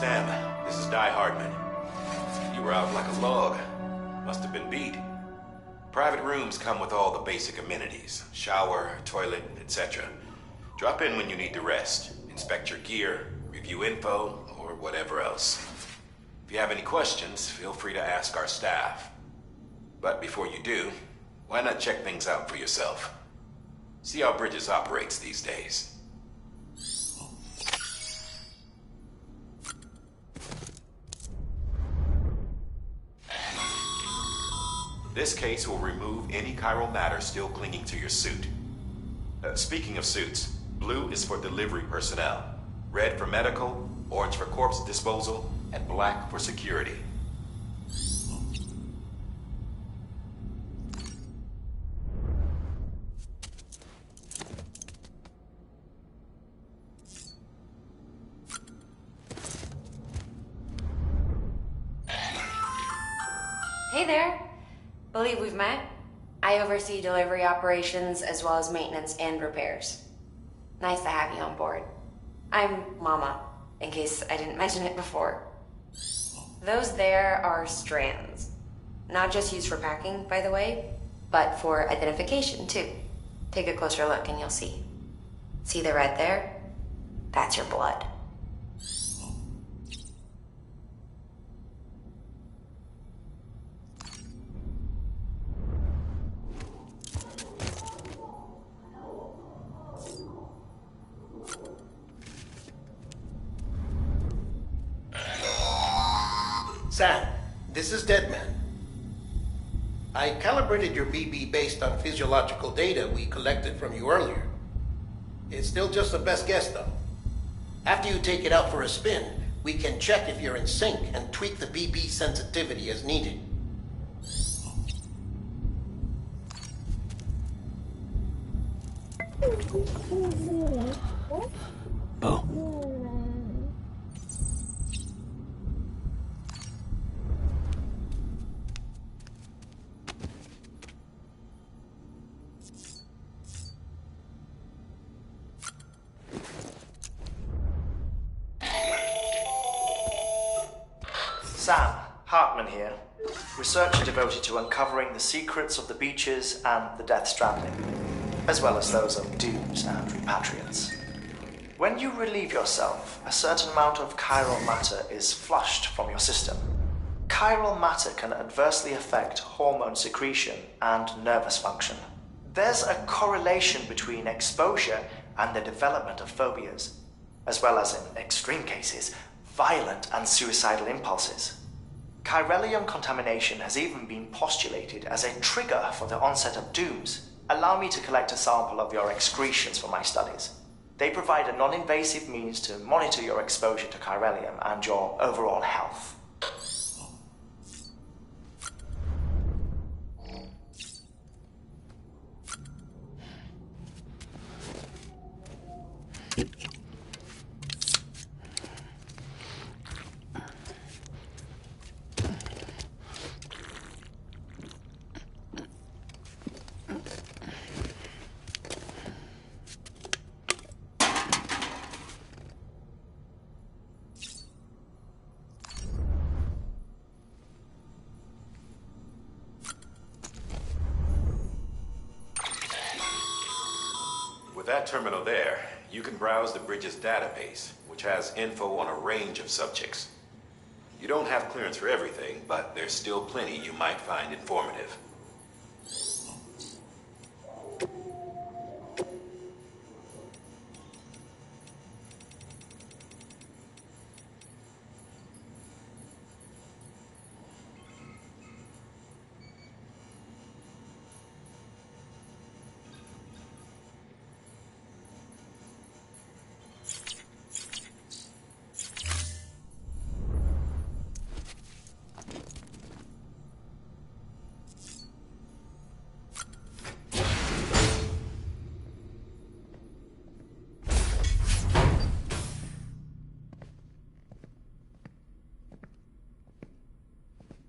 Sam, this is Di Hardman. You were out like a log. Must have been beat. Private rooms come with all the basic amenities. Shower, toilet, etc. Drop in when you need to rest. Inspect your gear, review info, or whatever else. If you have any questions, feel free to ask our staff. But before you do, why not check things out for yourself? See how Bridges operates these days. This case will remove any chiral matter still clinging to your suit. Speaking of suits, blue is for delivery personnel, red for medical, orange for corpse disposal, and black for security. Hey there. Believe we've met. I oversee delivery operations as well as maintenance and repairs. Nice to have you on board. I'm Mama, in case I didn't mention it before. Those there are strands. Not just used for packing, by the way, but for identification too. Take a closer look and you'll see. See the red there? That's your blood. Sam, this is Deadman. I calibrated your BB based on physiological data we collected from you earlier. It's still just a best guess, though. After you take it out for a spin, we can check if you're in sync and tweak the BB sensitivity as needed. Oh. Sam, Hartman here, researcher devoted to uncovering the secrets of the beaches and the Death Stranding, as well as those of dooms and repatriates. When you relieve yourself, a certain amount of chiral matter is flushed from your system. Chiral matter can adversely affect hormone secretion and nervous function. There's a correlation between exposure and the development of phobias, as well as, in extreme cases, violent and suicidal impulses. Chiralium contamination has even been postulated as a trigger for the onset of dooms. Allow me to collect a sample of your excretions for my studies. They provide a non-invasive means to monitor your exposure to chiralium and your overall health. With that terminal there, you can browse the Bridges database, which has info on a range of subjects. You don't have clearance for everything, but there's still plenty you might find informative.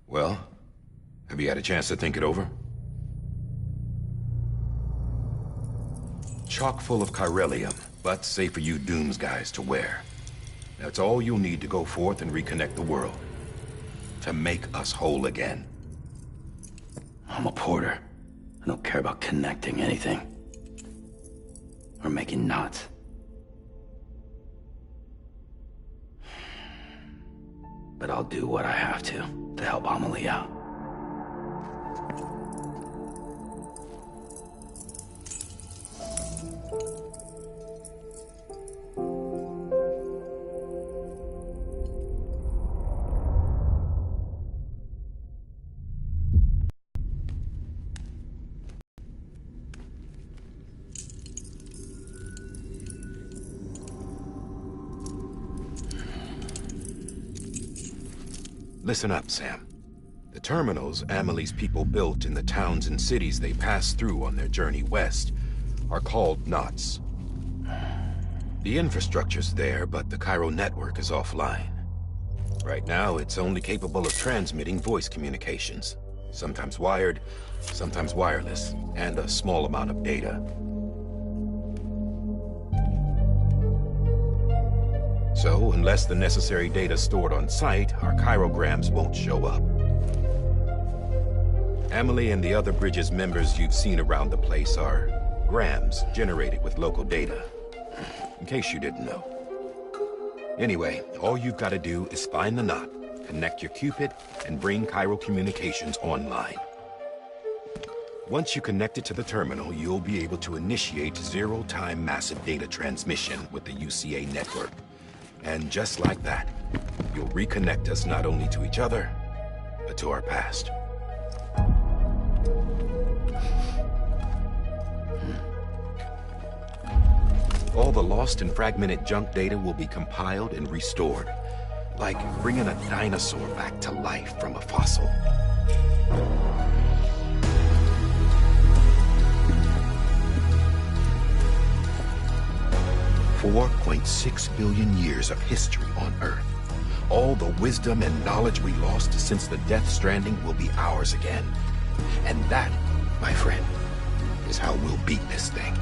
Well, have you had a chance to think it over? Chock full of chiralium, but safe for you Dooms guys to wear. That's all you'll need to go forth and reconnect the world. To make us whole again. I'm a porter. I don't care about connecting anything. Or making knots. But I'll do what I have to help Amelie out. Listen up, Sam. The terminals Amelie's people built in the towns and cities they passed through on their journey west are called knots. The infrastructure's there, but the Cairo network is offline. Right now, it's only capable of transmitting voice communications. Sometimes wired, sometimes wireless, and a small amount of data. So, unless the necessary data stored on site, our chirograms won't show up. Amelie and the other Bridges members you've seen around the place are grams generated with local data. In case you didn't know. Anyway, all you've got to do is find the knot, connect your Cupid, and bring Cairo communications online. Once you connect it to the terminal, you'll be able to initiate zero-time massive data transmission with the UCA network. And just like that, you'll reconnect us not only to each other, but to our past. All the lost and fragmented junk data will be compiled and restored, like bringing a dinosaur back to life from a fossil. 4.6 billion years of history on Earth. All the wisdom and knowledge we lost since the Death Stranding will be ours again. And that, my friend, is how we'll beat this thing.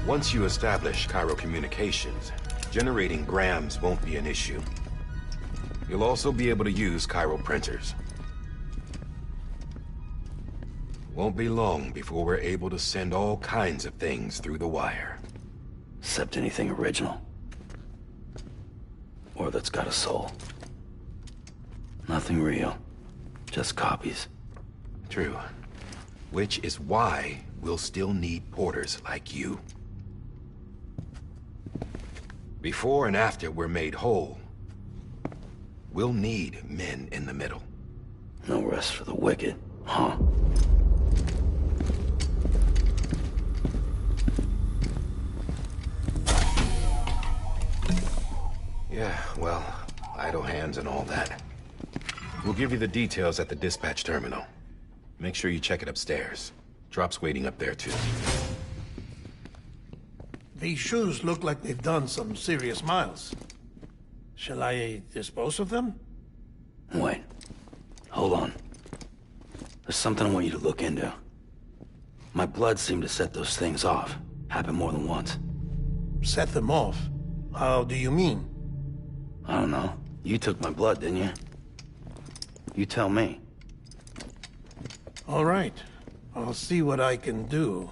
Once you establish Cairo communications, generating grams won't be an issue. You'll also be able to use Cairo printers. Won't be long before we're able to send all kinds of things through the wire. Except anything original. Or that's got a soul. Nothing real. Just copies. True. Which is why we'll still need porters like you. Before and after we're made whole, we'll need men in the middle. No rest for the wicked, huh? Yeah, well, idle hands and all that. We'll give you the details at the dispatch terminal. Make sure you check it upstairs. Drop's waiting up there, too. These shoes look like they've done some serious miles. Shall I dispose of them? Wait. Hold on. There's something I want you to look into. My blood seemed to set those things off. Happened more than once. Set them off? How do you mean? I don't know. You took my blood, didn't you? You tell me. All right. I'll see what I can do.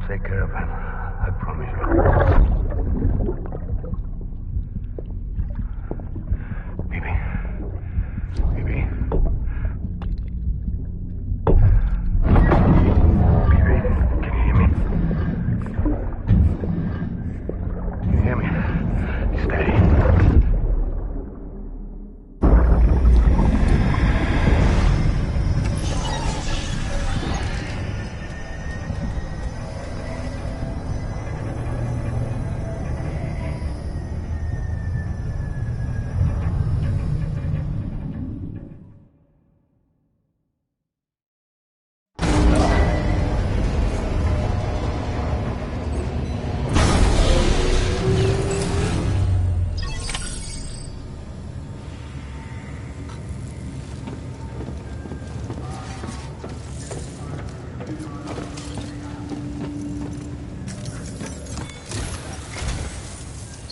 Take care of him. I promise you. Baby. Baby. Baby, can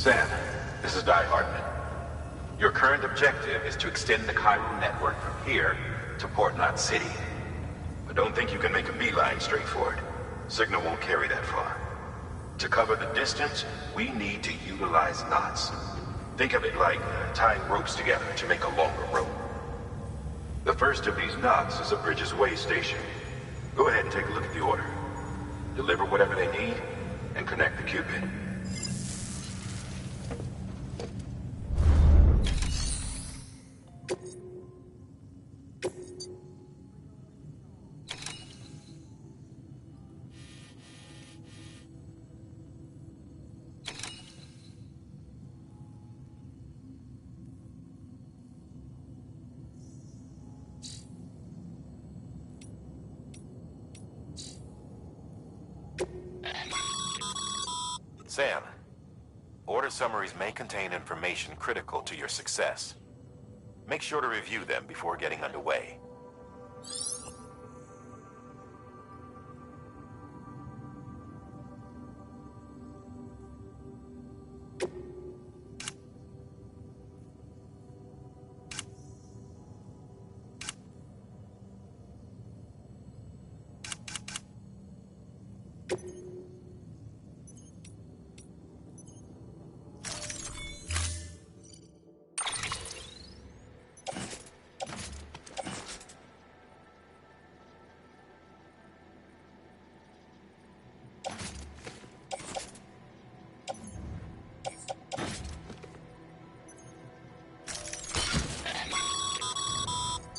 Sam, this is Di Hartman. Your current objective is to extend the chiral network from here to Port Knot City. But don't think you can make a beeline straight for it. Signal won't carry that far. To cover the distance, we need to utilize knots. Think of it like tying ropes together to make a longer rope. The first of these knots is a Bridges Way station. Go ahead and take a look at the order. Deliver whatever they need, and connect the Cupid. Sam, order summaries may contain information critical to your success. Make sure to review them before getting underway.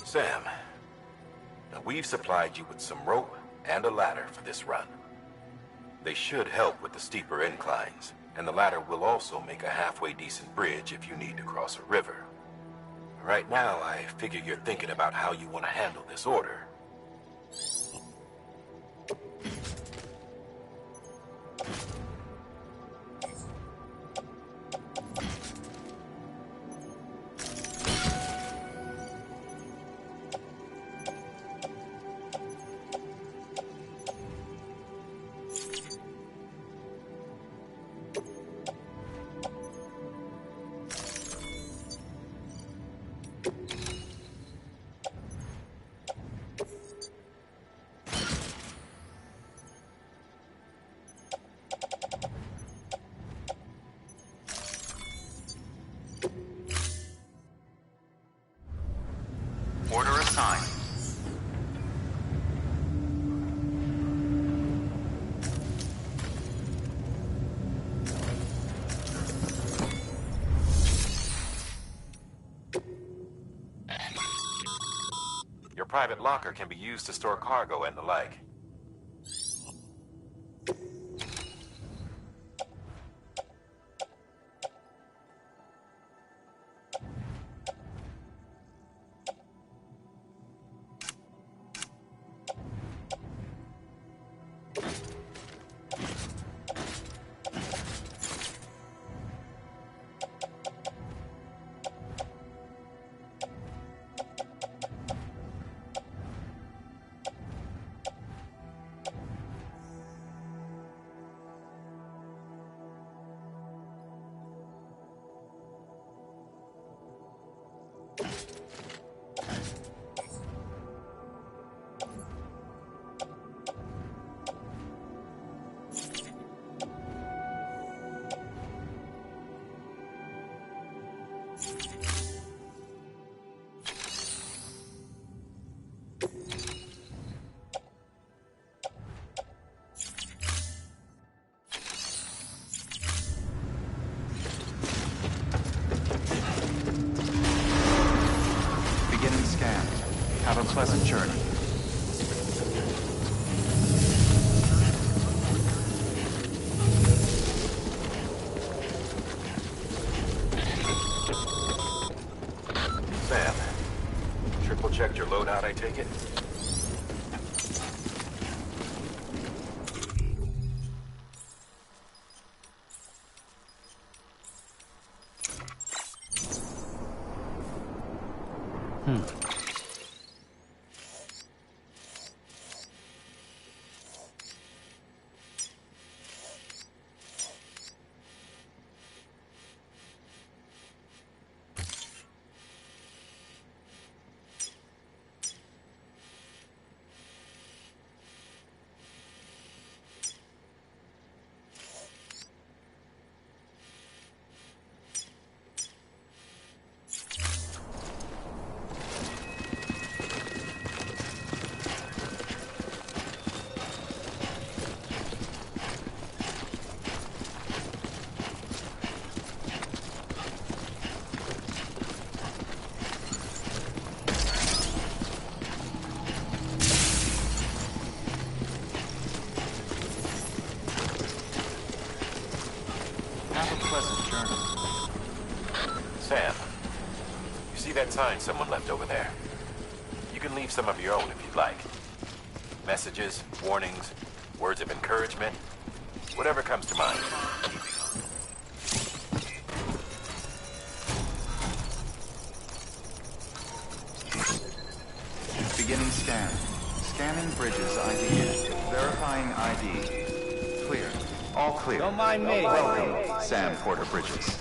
Sam, now we've supplied you with some rope and a ladder for this run. They should help with the steeper inclines, and the ladder will also make a halfway decent bridge if you need to cross a river. Right now, I figure you're thinking about how you want to handle this order. Order assigned. Your private locker can be used to store cargo and the like. Beginning scan. Have a pleasant journey. Sam, triple checked your loadout, I take it? pleasant journey. Sam, you see that sign someone left over there? You can leave some of your own if you'd like. Messages, warnings, words of encouragement, whatever comes to mind. Beginning scan. Scanning bridges ID. Verifying ID. Clear. All clear. Don't mind me. Welcome, Sam Porter Bridges.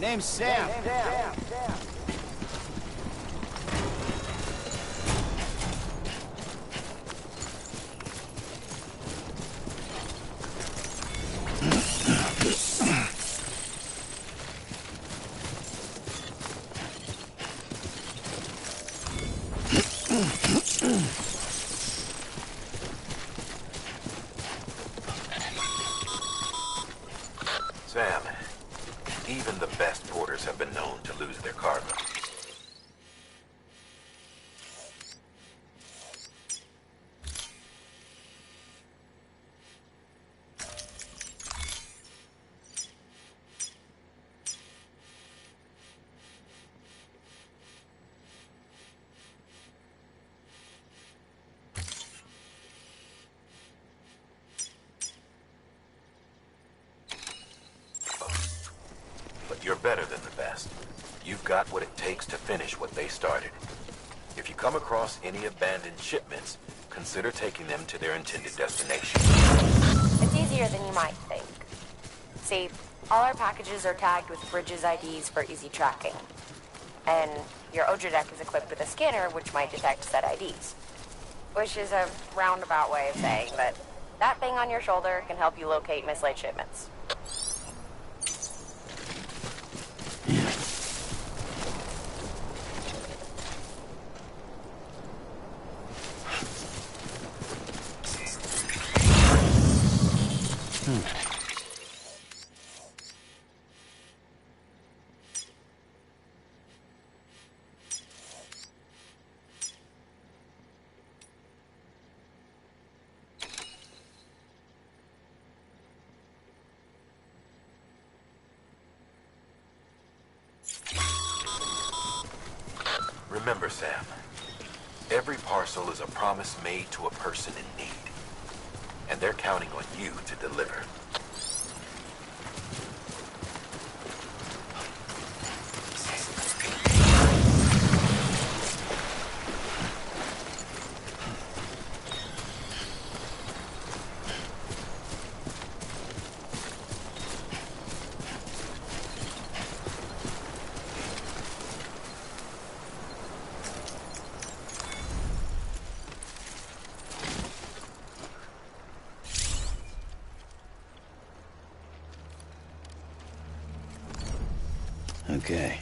Name's Sam. Sam, even the best porters have been known to lose their cargo. But you're better than the best. You've got what it takes to finish what they started. If you come across any abandoned shipments, consider taking them to their intended destination. It's easier than you might think. See, all our packages are tagged with Bridges IDs for easy tracking. And your Odra deck is equipped with a scanner which might detect said IDs. Which is a roundabout way of saying that that thing on your shoulder can help you locate mislaid shipments. Remember, Sam, every parcel is a promise made to a person in need. And they're counting on you to deliver. Okay.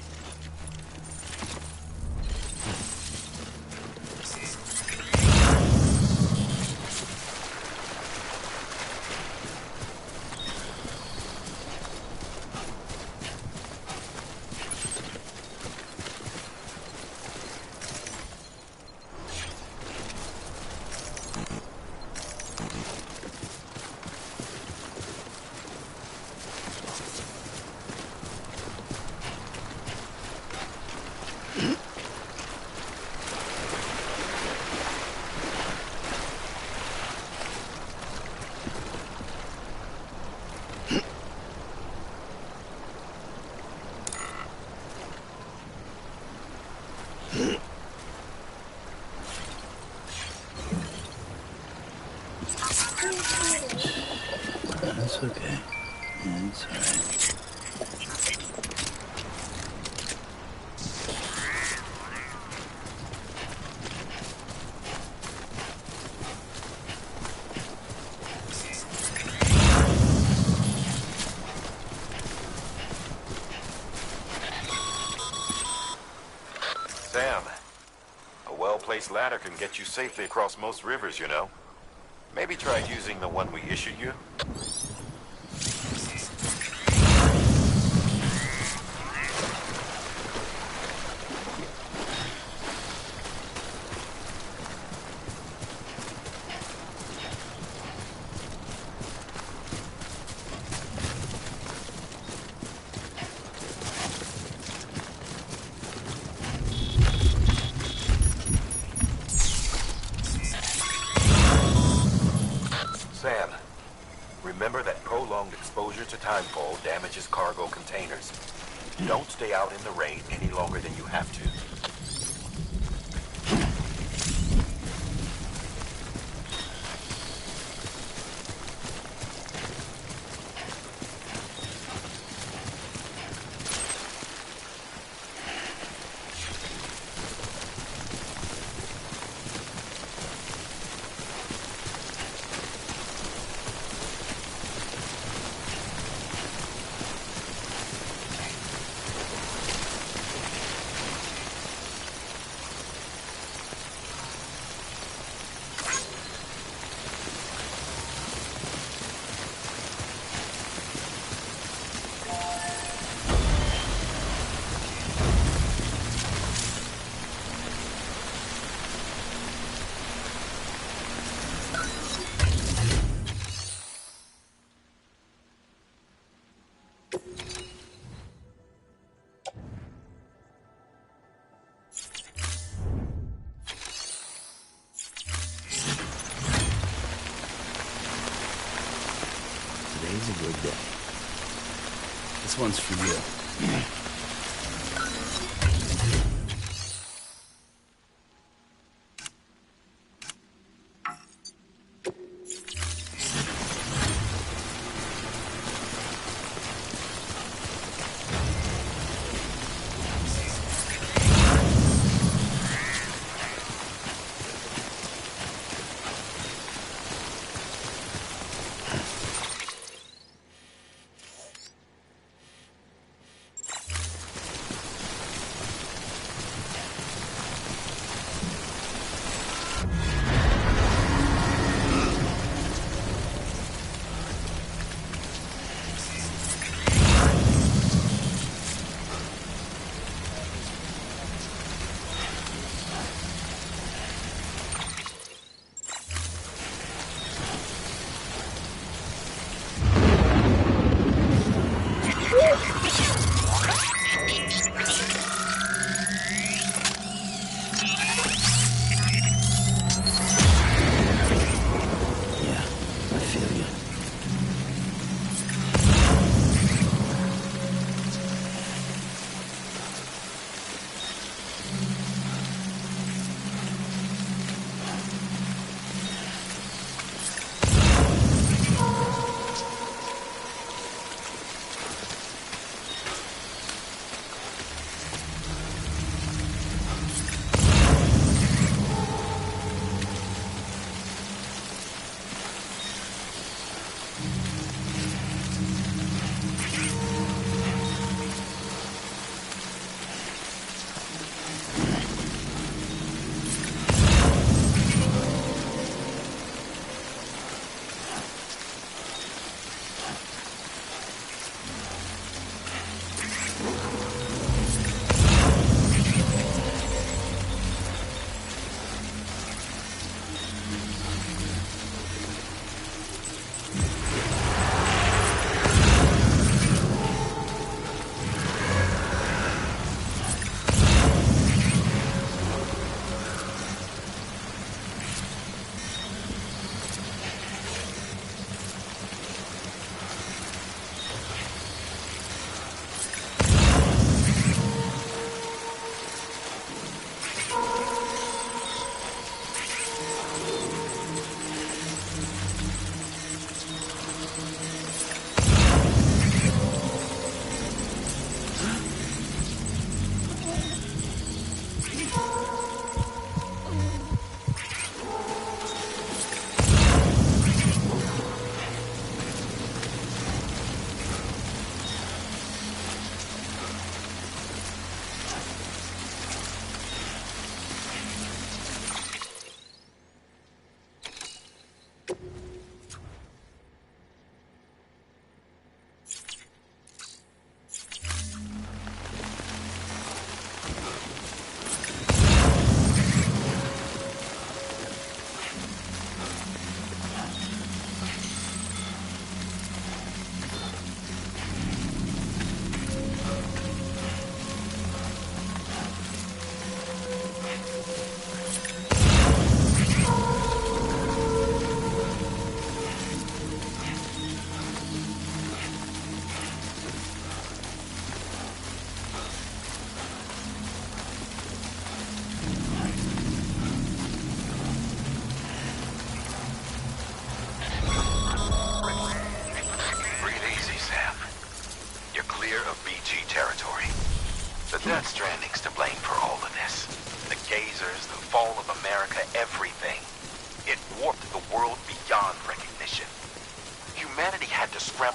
That's okay. It's alright. Sam, a well-placed ladder can get you safely across most rivers, you know. Maybe try using the one we issued you. Sam, remember that prolonged exposure to timefall damages cargo containers. Don't stay out in the rain any longer than you have to. Today's a good day. This one's for you.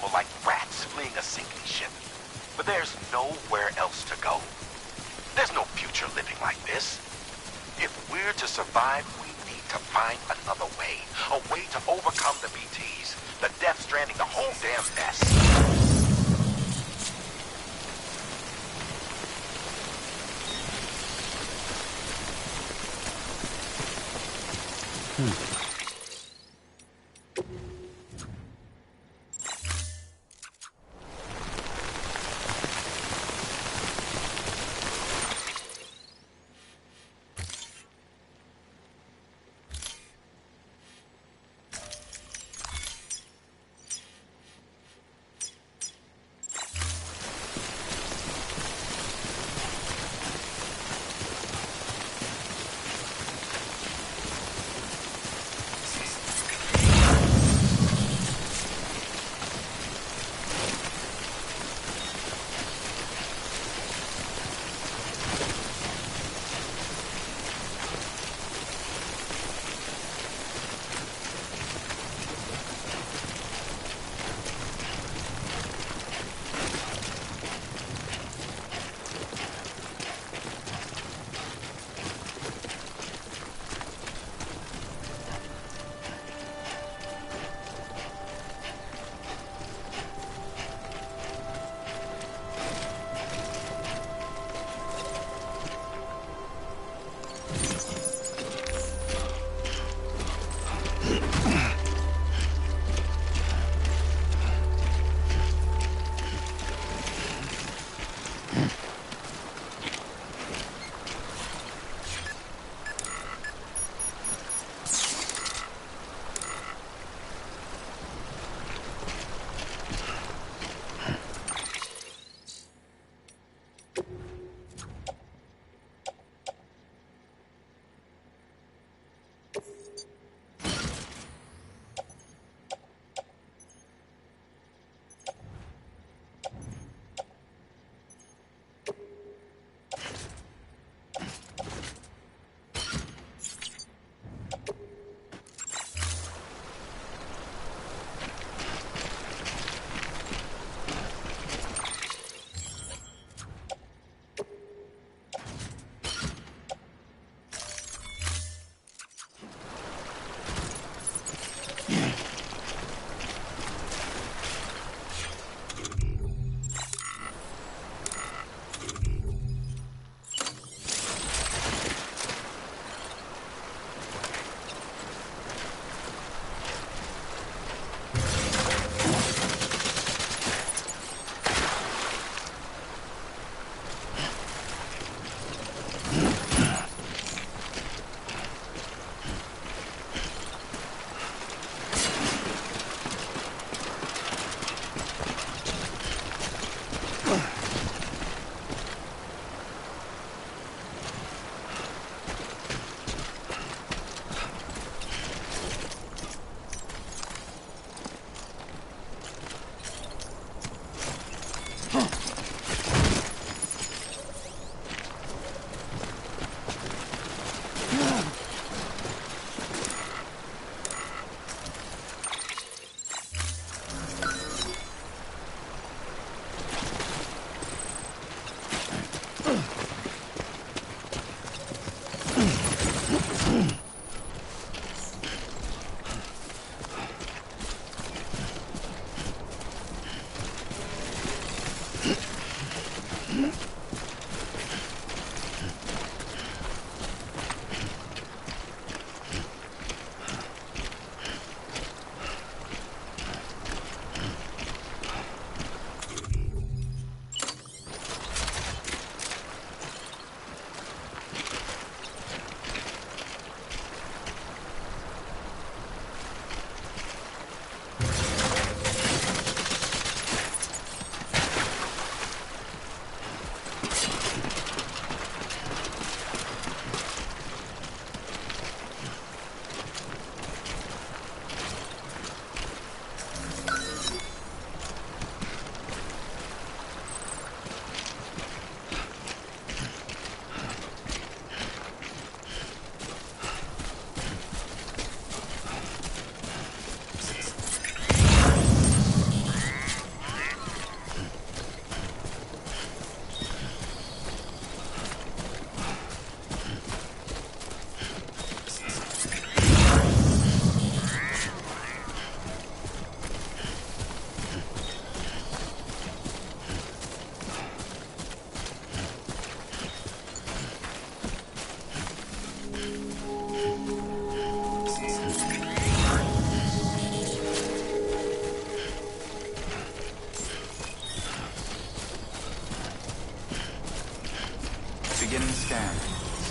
scramble like rats fleeing a sinking ship. But there's nowhere else to go. There's no future living like this. If we're to survive, we need to find another way. A way to overcome the BTs, the Death Stranding, the whole damn mess.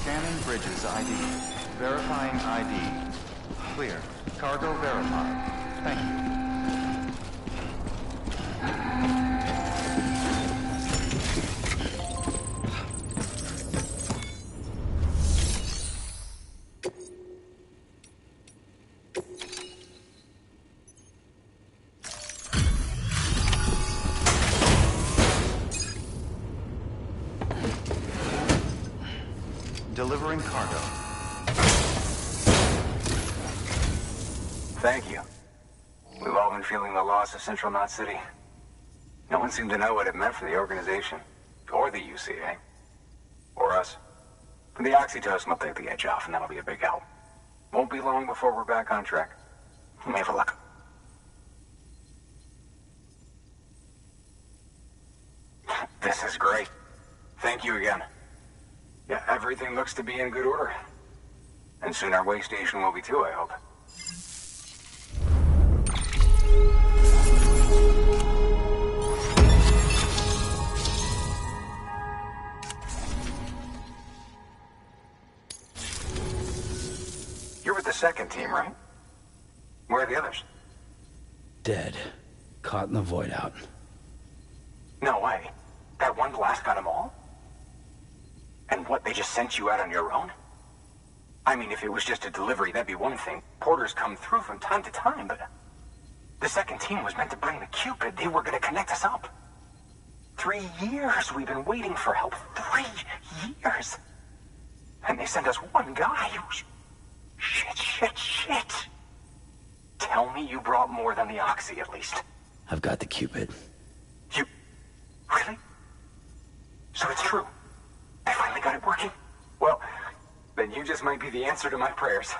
Scanning bridges ID. Verifying ID. Clear. Cargo verified. Thank you. Delivering cargo. Thank you. We've all been feeling the loss of Central Knot City. No one seemed to know what it meant for the organization. Or the UCA. Or us. But the oxytocin will take the edge off, and that'll be a big help. Won't be long before we're back on track. Let me have a look. This is great. Thank you again. Yeah, everything looks to be in good order. And soon our way station will be too, I hope. You're with the second team, right? Where are the others? Dead. Caught in the void out. No way. That one blast got them all? And what, they just sent you out on your own? I mean, if it was just a delivery, that'd be one thing. Porters come through from time to time, but... The second team was meant to bring the Cupid. They were gonna connect us up. 3 years we've been waiting for help. 3 years! And they sent us one guy who's... Shit. Tell me you brought more than the Oxy, at least. I've got the Cupid. You... Really? So it's true. I finally got it working. Well, then you just might be the answer to my prayers.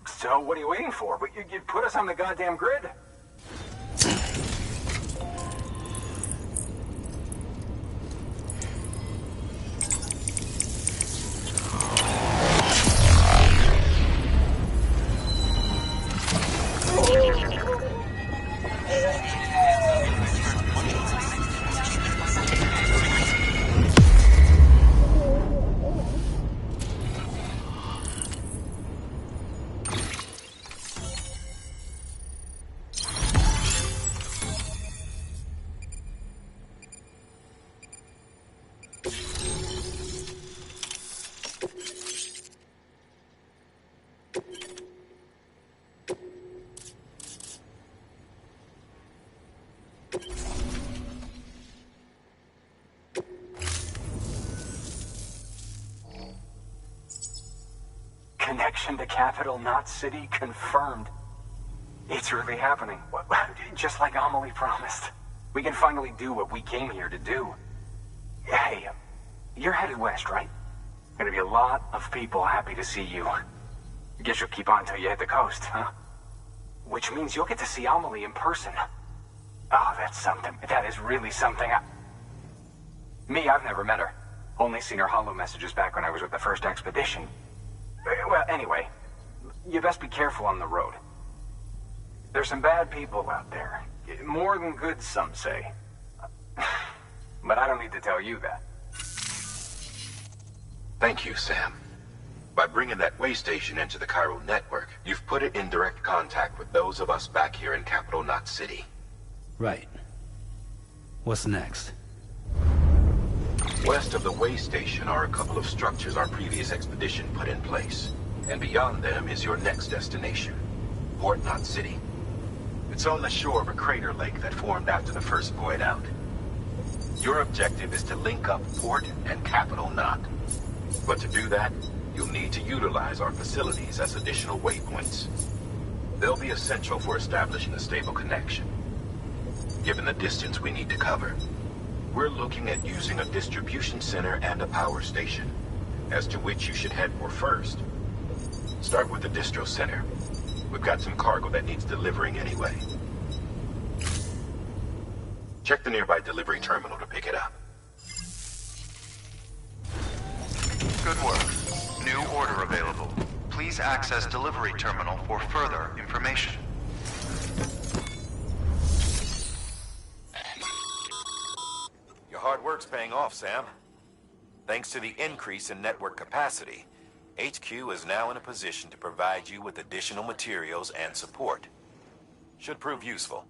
So what are you waiting for? But you put us on the goddamn grid. Connection to Capital Knot City confirmed. It's really happening. Just like Amelie promised. We can finally do what we came here to do. Hey, you're headed west, right? Gonna be a lot of people happy to see you. Guess you'll keep on till you hit the coast, huh? Which means you'll get to see Amelie in person. Oh, that's something. That is really something. Me, I've never met her. Only seen her holo messages back when I was with the first expedition. Well, anyway, you best be careful on the road. There's some bad people out there. More than good, some say. But I don't need to tell you that. Thank you, Sam. By bringing that way station into the Chiral network, you've put it in direct contact with those of us back here in Capital Knot City. Right. What's next? West of the way station are a couple of structures our previous expedition put in place. And beyond them is your next destination, Port Knot City. It's on the shore of a crater lake that formed after the first void out. Your objective is to link up Port and Capital Knot. But to do that, you'll need to utilize our facilities as additional waypoints. They'll be essential for establishing a stable connection. Given the distance we need to cover, we're looking at using a distribution center and a power station, as to which you should head for first. Start with the distro center. We've got some cargo that needs delivering anyway. Check the nearby delivery terminal to pick it up. Good work. New order available. Please access delivery terminal for further information. Your hard work's paying off, Sam. Thanks to the increase in network capacity, HQ is now in a position to provide you with additional materials and support. Should prove useful.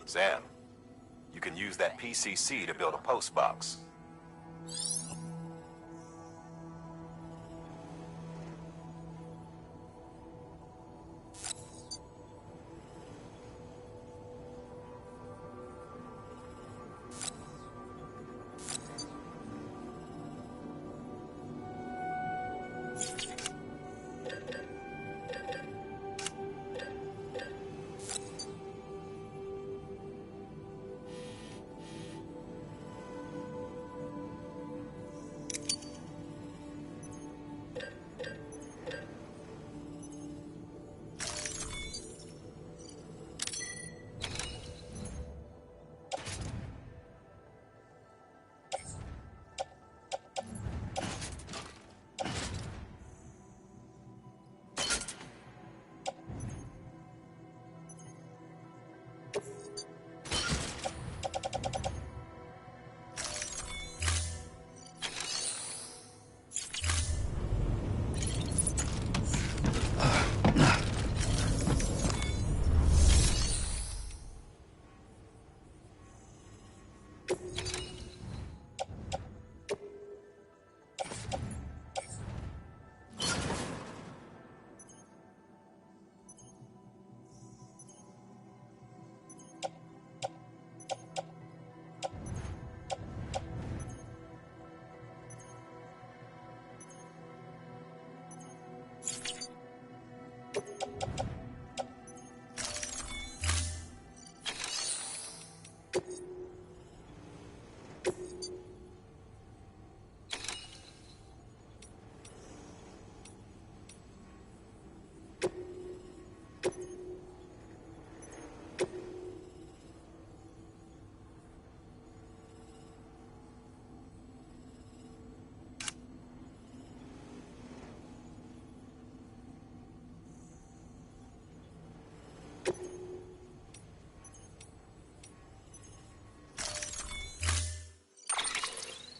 Sam, you can use that PCC to build a post box.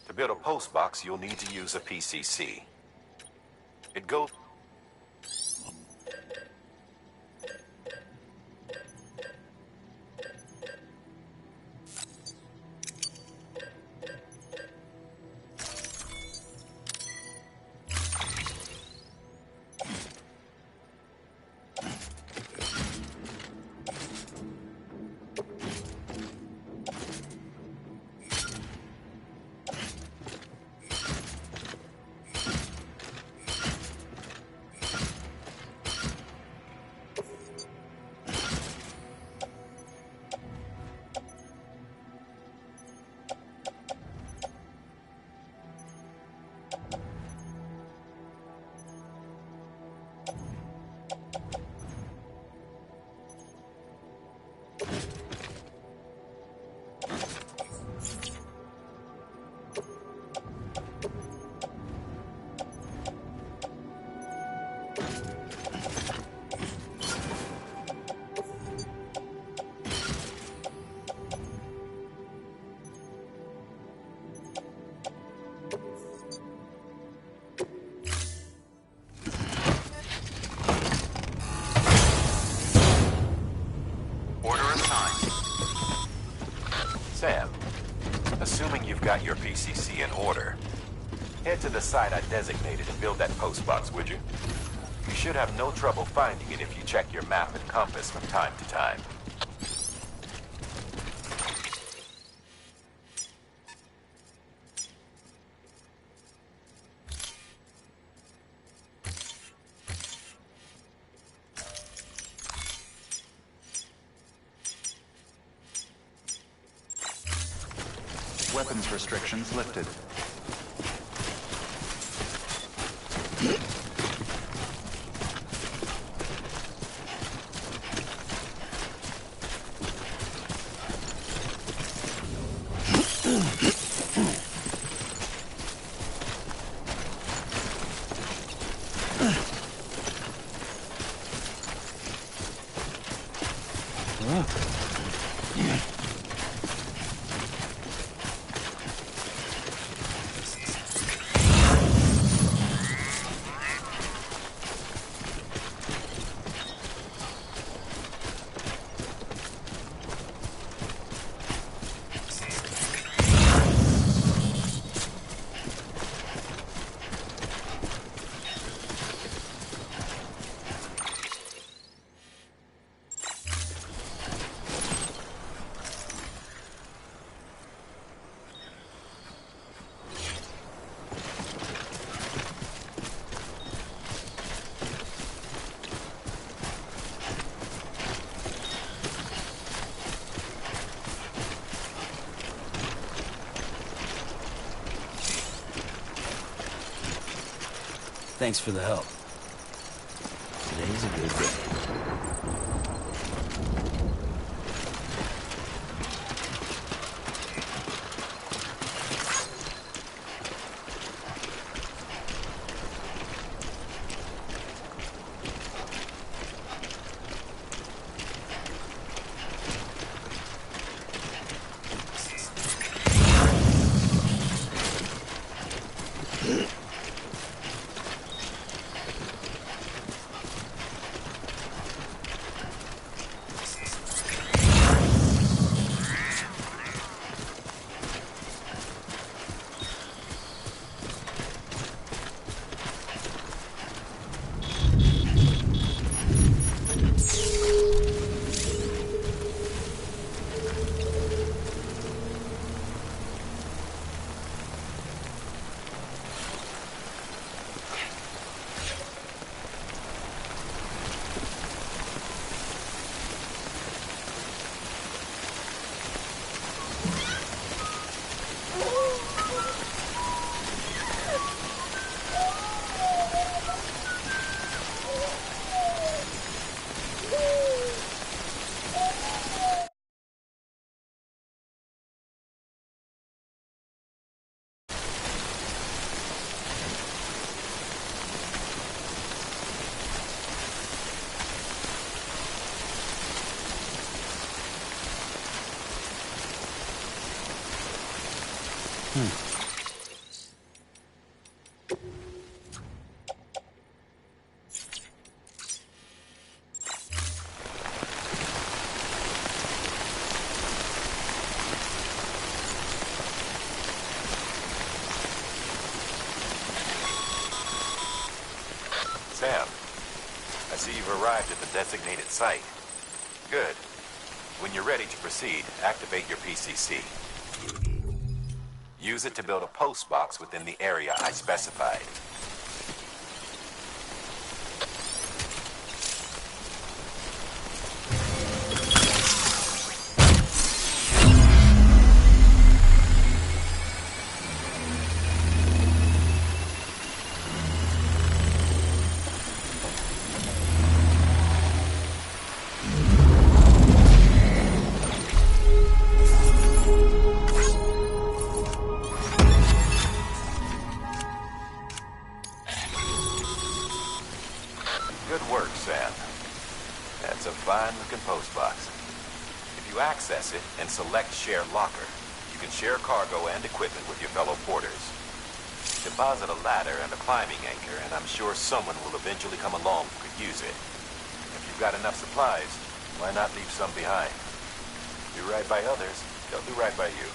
To build a post box, you'll need to use a PCC. It goes... Sam, assuming you've got your PCC in order, head to the site I designated and build that post box, would you? You should have no trouble finding it if you check your map and compass from time to time. Weapons restrictions lifted. Thanks for the help. Today's a good day. Sam, I see you've arrived at the designated site. Good. When you're ready to proceed, activate your PCC. Use it to build a post box within the area I specified. Good work, Sam. That's a fine-looking post box. If you access it and select Share Locker, you can share cargo and equipment with your fellow porters. Deposit a ladder and a climbing anchor, and I'm sure someone will eventually come along who could use it. If you've got enough supplies, why not leave some behind? Do right by others, they'll do right by you.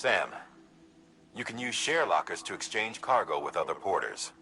Sam, you can use share lockers to exchange cargo with other porters.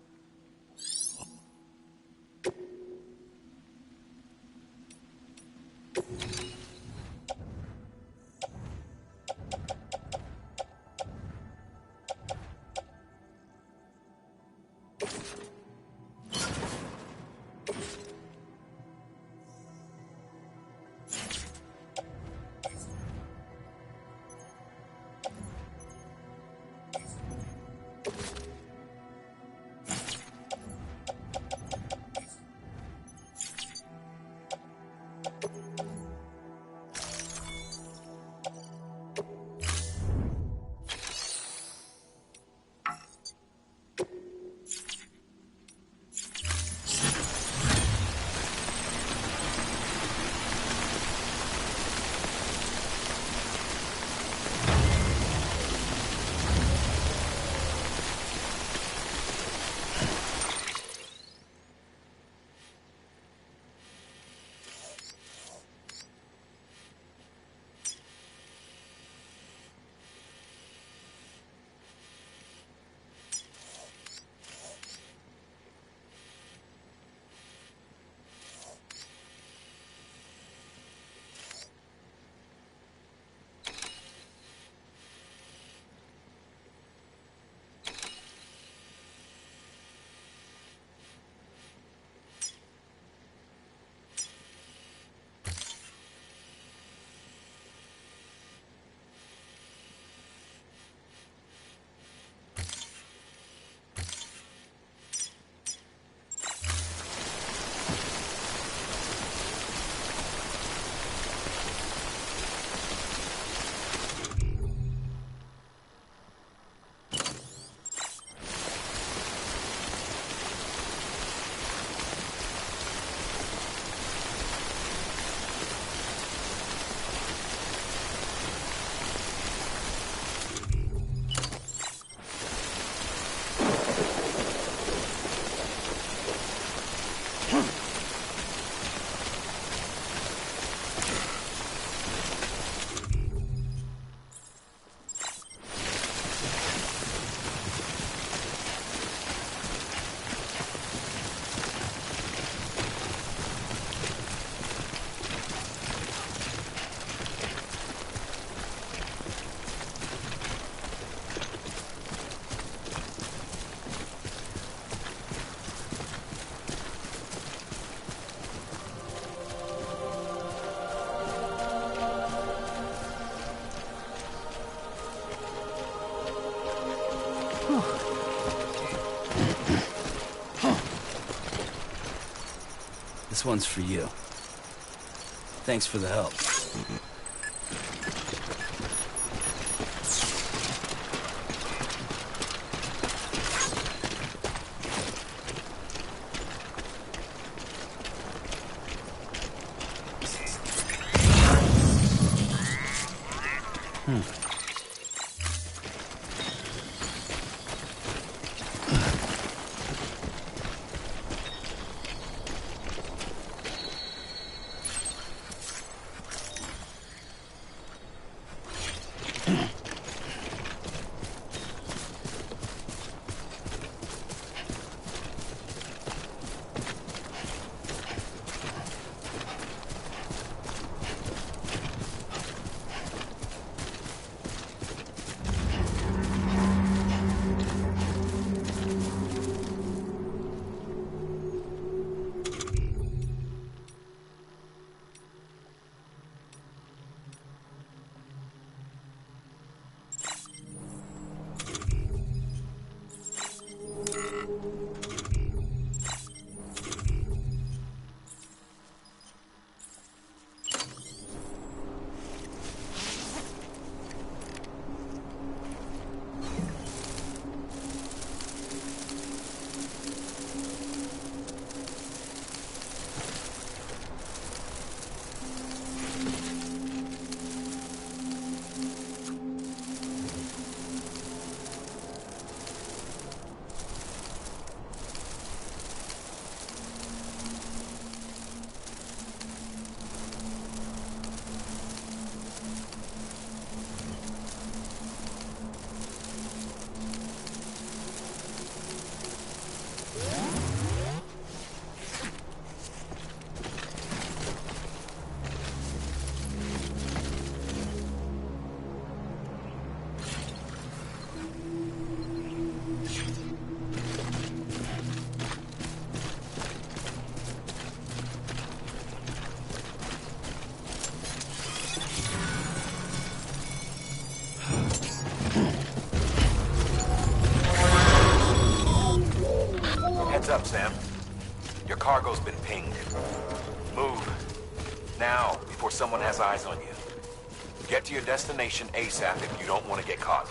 This one's for you. Thanks for the help. Heads up, Sam. Your cargo's been pinged. Move. Now, before someone has eyes on you. Get to your destination ASAP if you don't want to get caught.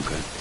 Okay.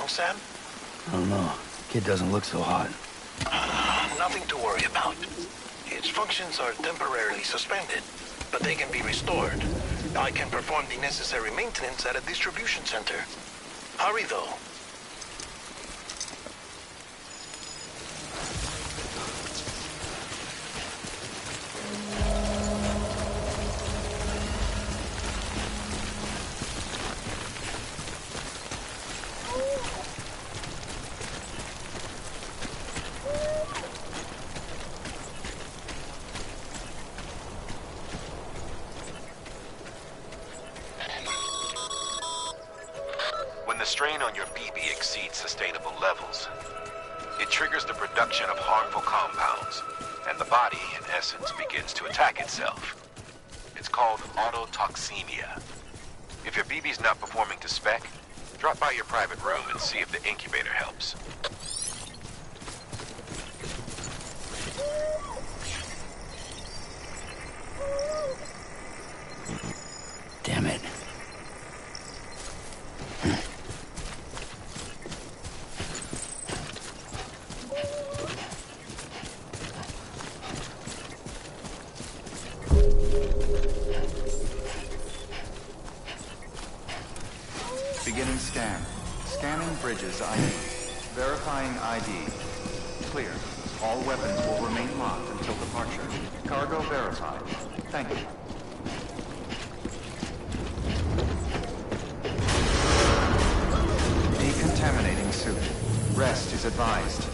Sam? I don't know. Kid doesn't look so hot. Nothing to worry about. Its functions are temporarily suspended, but they can be restored. I can perform the necessary maintenance at a distribution center. Hurry, though. When the strain on your BB exceeds sustainable levels, it triggers the production of harmful compounds, and the body, in essence, begins to attack itself. It's called autotoxemia. If your BB's not performing to spec, drop by your private room and see if the incubator helps. Damn it. Beginning scan. Scanning bridges ID. Verifying ID. Clear. All weapons will remain locked until departure. Cargo verified. Thank you. Decontaminating suit. Rest is advised.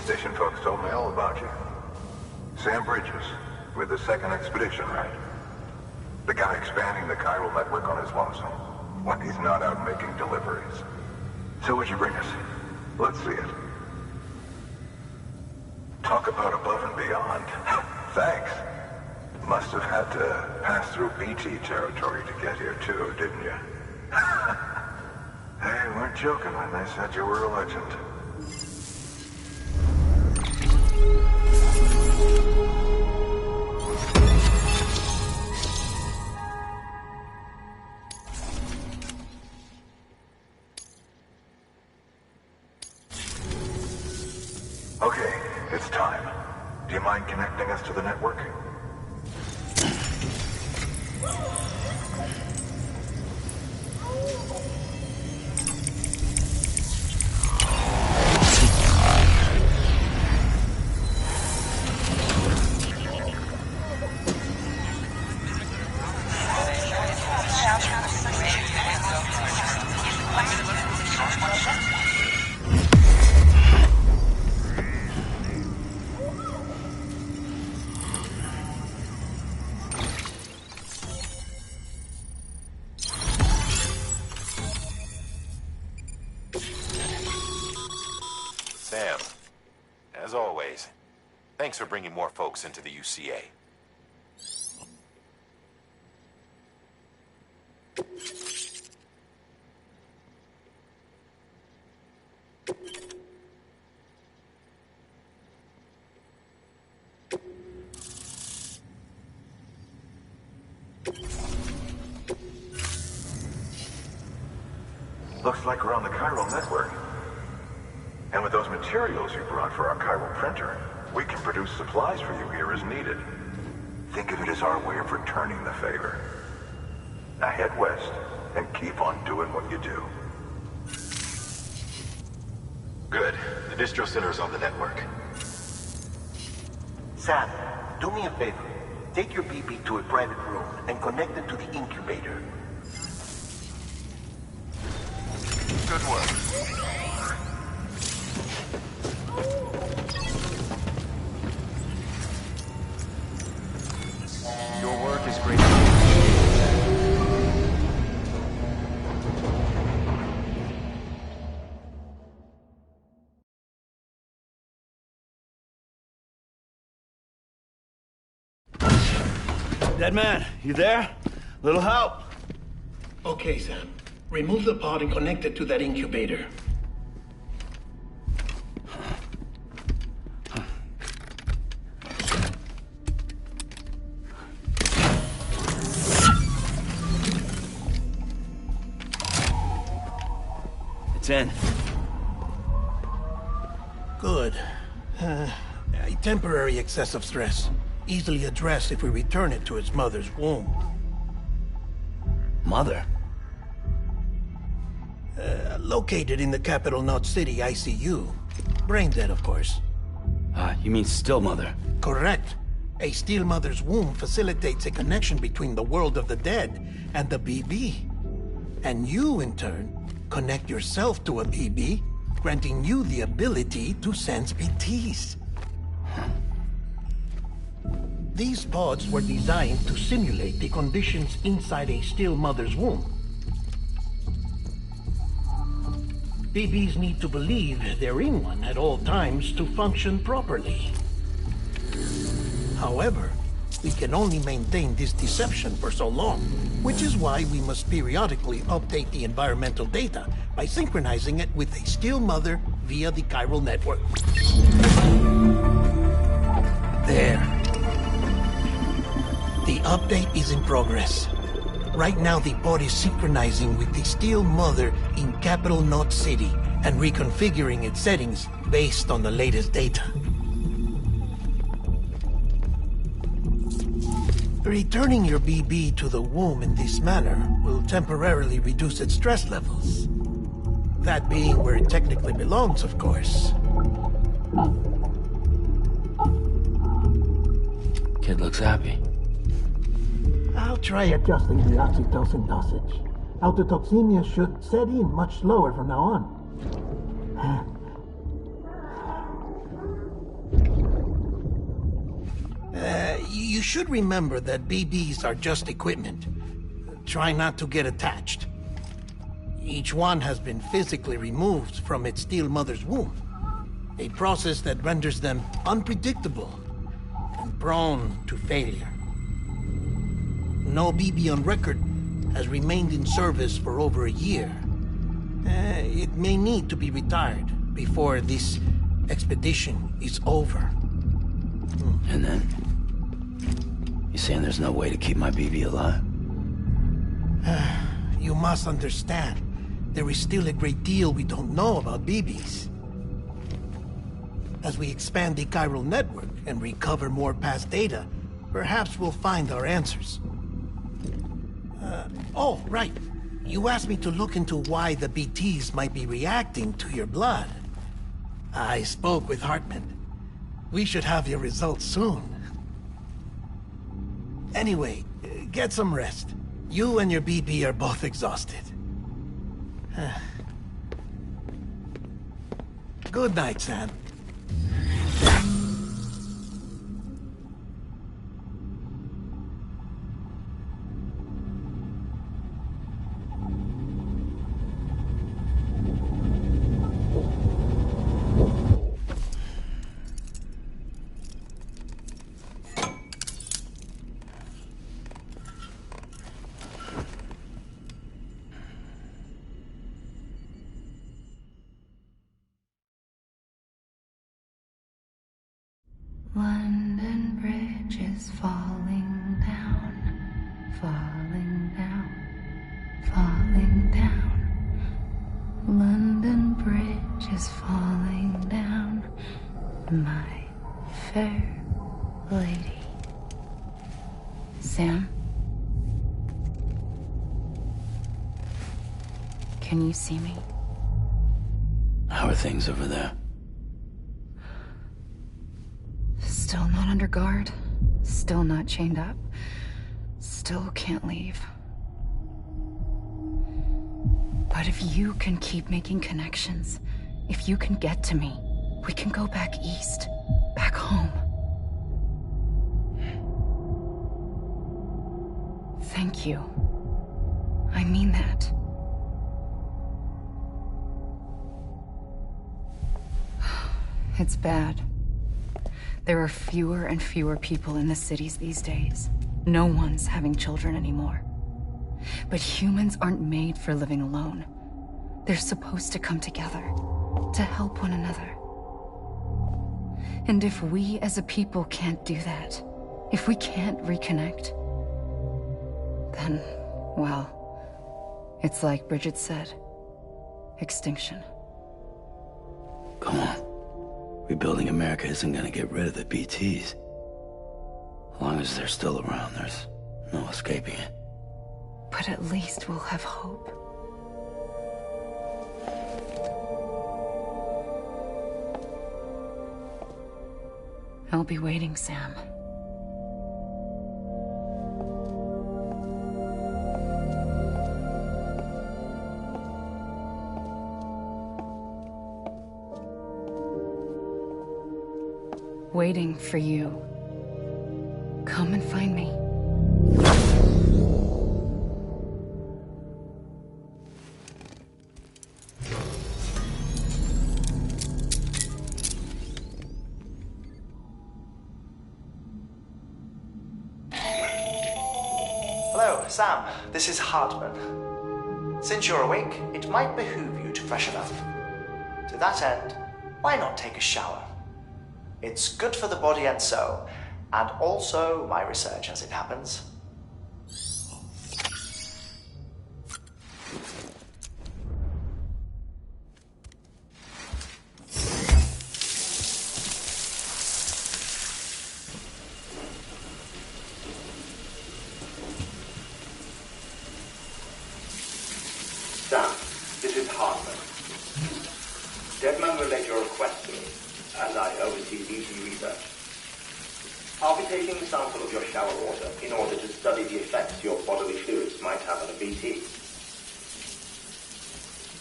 Station folks told me all about you. Sam Bridges, with the second expedition, right? The guy expanding the chiral network on his lonesome, when he's not out making deliveries. So what'd you bring us? Let's see it. Talk about above and beyond. Thanks. Must have had to pass through BT territory to get here too, didn't you? They weren't joking when they said you were a legend. Okay, it's time. Do you mind connecting us to the network? Sam, as always, thanks for bringing more folks into the UCA. Looks like we're on the chiral network. And with those materials you brought for our chiral printer, we can produce supplies for you here as needed. Think of it as our way of returning the favor. Now head west and keep on doing what you do. Good. The distro center is on the network. Sam, do me a favor. Take your BB to a private room and connect it to the incubator. Good work. Your work is great. Dead man, you there? Little help? Okay, Sam. Remove the pod and connect it to that incubator. It's in. Good. A temporary excessive stress. Easily addressed if we return it to its mother's womb. Mother? Located in the capital Knot City ICU. Brain dead, of course. You mean still mother? Correct. A steel mother's womb facilitates a connection between the world of the dead and the BB. And you, in turn, connect yourself to a BB, granting you the ability to sense BTs. These pods were designed to simulate the conditions inside a still mother's womb. BBs need to believe they're in one at all times to function properly. However, we can only maintain this deception for so long, which is why we must periodically update the environmental data by synchronizing it with a still mother via the chiral network. There. The update is in progress. Right now, the pod is synchronizing with the Steel Mother in Capital Knot City and reconfiguring its settings based on the latest data. Returning your BB to the womb in this manner will temporarily reduce its stress levels. That being where it technically belongs, of course. Kid looks happy. I'll try adjusting the oxytocin dosage. Autotoxemia should set in much slower from now on. You should remember that BBs are just equipment. Try not to get attached. Each one has been physically removed from its steel mother's womb. A process that renders them unpredictable and prone to failure. No BB on record has remained in service for over a year. It may need to be retired before this expedition is over. And then? You saying there's no way to keep my BB alive? You must understand, there is still a great deal we don't know about BBs. As we expand the chiral network and recover more past data, perhaps we'll find our answers. Oh, right. You asked me to look into why the BTs might be reacting to your blood. I spoke with Hartman. We should have your results soon. Anyway, get some rest. You and your BB are both exhausted. Good night, Sam. London Bridge is falling down, falling down, falling down. London Bridge is falling down, my fair lady. Sam? Can you see me? How are things over there? Still not under guard, still not chained up, still can't leave. But if you can keep making connections, if you can get to me, we can go back east, back home. Thank you. I mean that. It's bad. There are fewer and fewer people in the cities these days. No one's having children anymore. But humans aren't made for living alone. They're supposed to come together, to help one another. And if we as a people can't do that, if we can't reconnect, then, well, it's like Bridget said, extinction. Come on. Rebuilding America isn't gonna get rid of the BTs. As long as they're still around, there's no escaping it. But at least we'll have hope. I'll be waiting, Sam. Waiting for you. Come and find me. Hello, Sam. This is Hartman. Since you're awake, it might behoove you to freshen up. To that end, why not take a shower? It's good for the body and soul, and also my research as it happens. Sam, this is Hartman. Deadman relayed your request to me, and I oversee BT research. I'll be taking a sample of your shower water in order to study the effects your bodily fluids might have on a BT.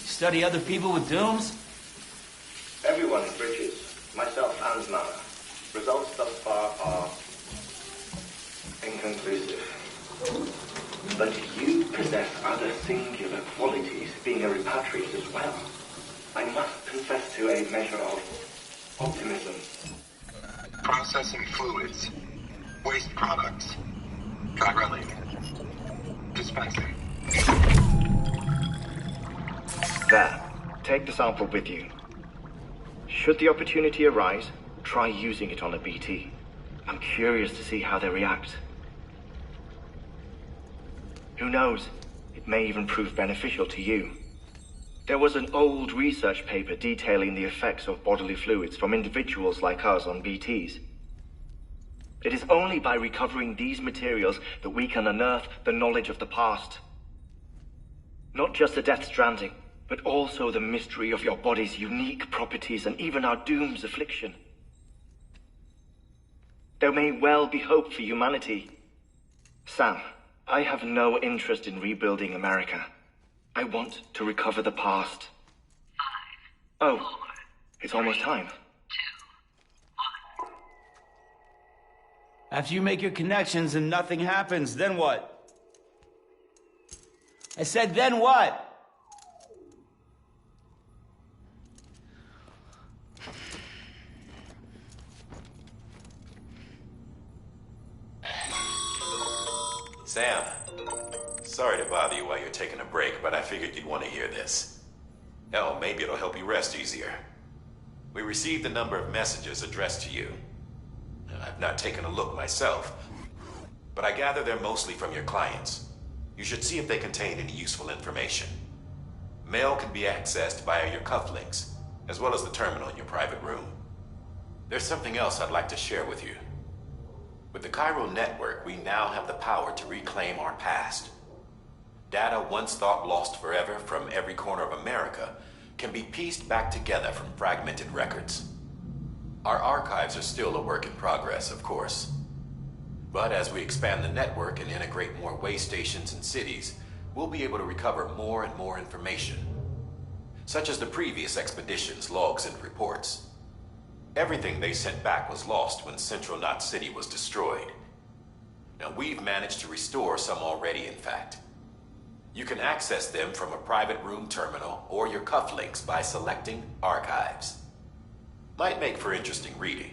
Study other people with dooms? Everyone in Bridges, myself and Nana. Results thus far are inconclusive. But you possess other singular qualities, being a repatriate as well. I must confess to a measure of optimism. Processing fluids. Waste products. Drilling. Dispensing. There. Take the sample with you. Should the opportunity arise, try using it on a BT. I'm curious to see how they react. Who knows? It may even prove beneficial to you. There was an old research paper detailing the effects of bodily fluids from individuals like us on BTs. It is only by recovering these materials that we can unearth the knowledge of the past. Not just the Death Stranding, but also the mystery of your body's unique properties and even our doom's affliction. There may well be hope for humanity. Sam, I have no interest in rebuilding America. I want to recover the past. 5, 4, it's almost time. 2, 1. After you make your connections and nothing happens, then what? I said, then what? Sam, sorry to bother you while you're taking a break, but I figured you'd want to hear this. Hell, maybe it'll help you rest easier. We received a number of messages addressed to you. I've not taken a look myself, but I gather they're mostly from your clients. You should see if they contain any useful information. Mail can be accessed via your cufflinks, as well as the terminal in your private room. There's something else I'd like to share with you. With the Chiral network, we now have the power to reclaim our past. Data once thought lost forever from every corner of America can be pieced back together from fragmented records. Our archives are still a work in progress, of course. But as we expand the network and integrate more way stations and cities, we'll be able to recover more and more information, such as the previous expedition's logs and reports. Everything they sent back was lost when Central Knot City was destroyed. Now, we've managed to restore some already, in fact. You can access them from a private room terminal or your cufflinks by selecting Archives. Might make for interesting reading.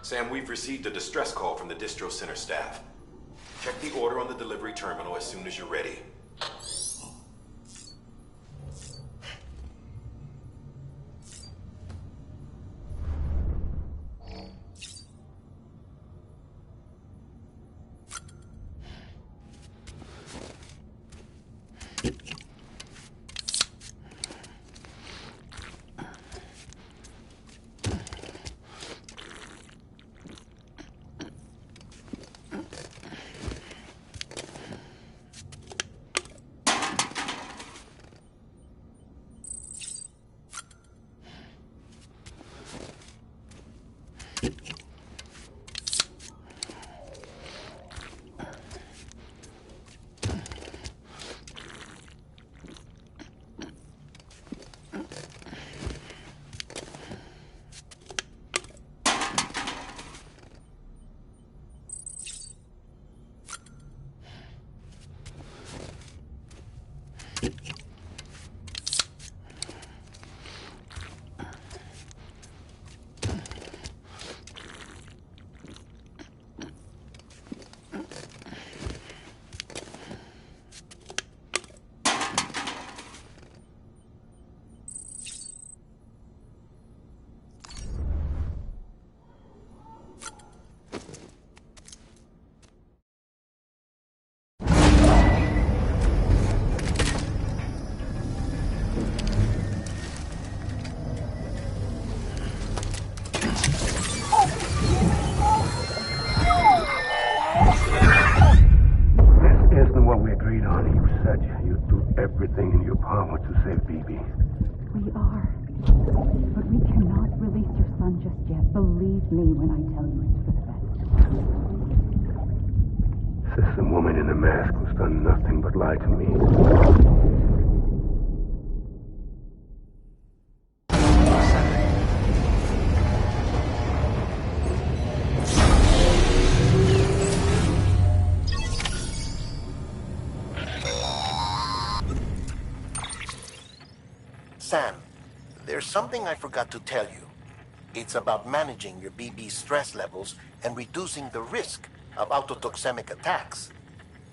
Sam, we've received a distress call from the distro center staff. Check the order on the delivery terminal as soon as you're ready. Everything in your power to save BB. We are. But we cannot release your son just yet. Believe me when I tell you it's for the best. System woman in the mask who's done nothing but lie to me. Sam, there's something I forgot to tell you. It's about managing your BB stress levels and reducing the risk of autotoxemic attacks.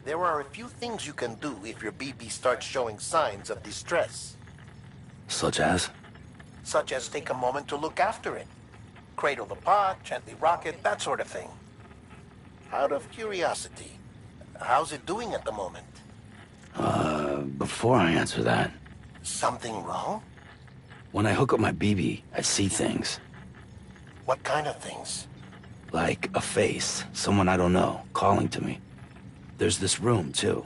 There are a few things you can do if your BB starts showing signs of distress. Such as? Such as take a moment to look after it. Cradle the pot, gently rock it, that sort of thing. Out of curiosity, how's it doing at the moment? Before I answer that... Something wrong? When I hook up my BB, I see things. What kind of things? Like a face, someone I don't know, calling to me. There's this room, too,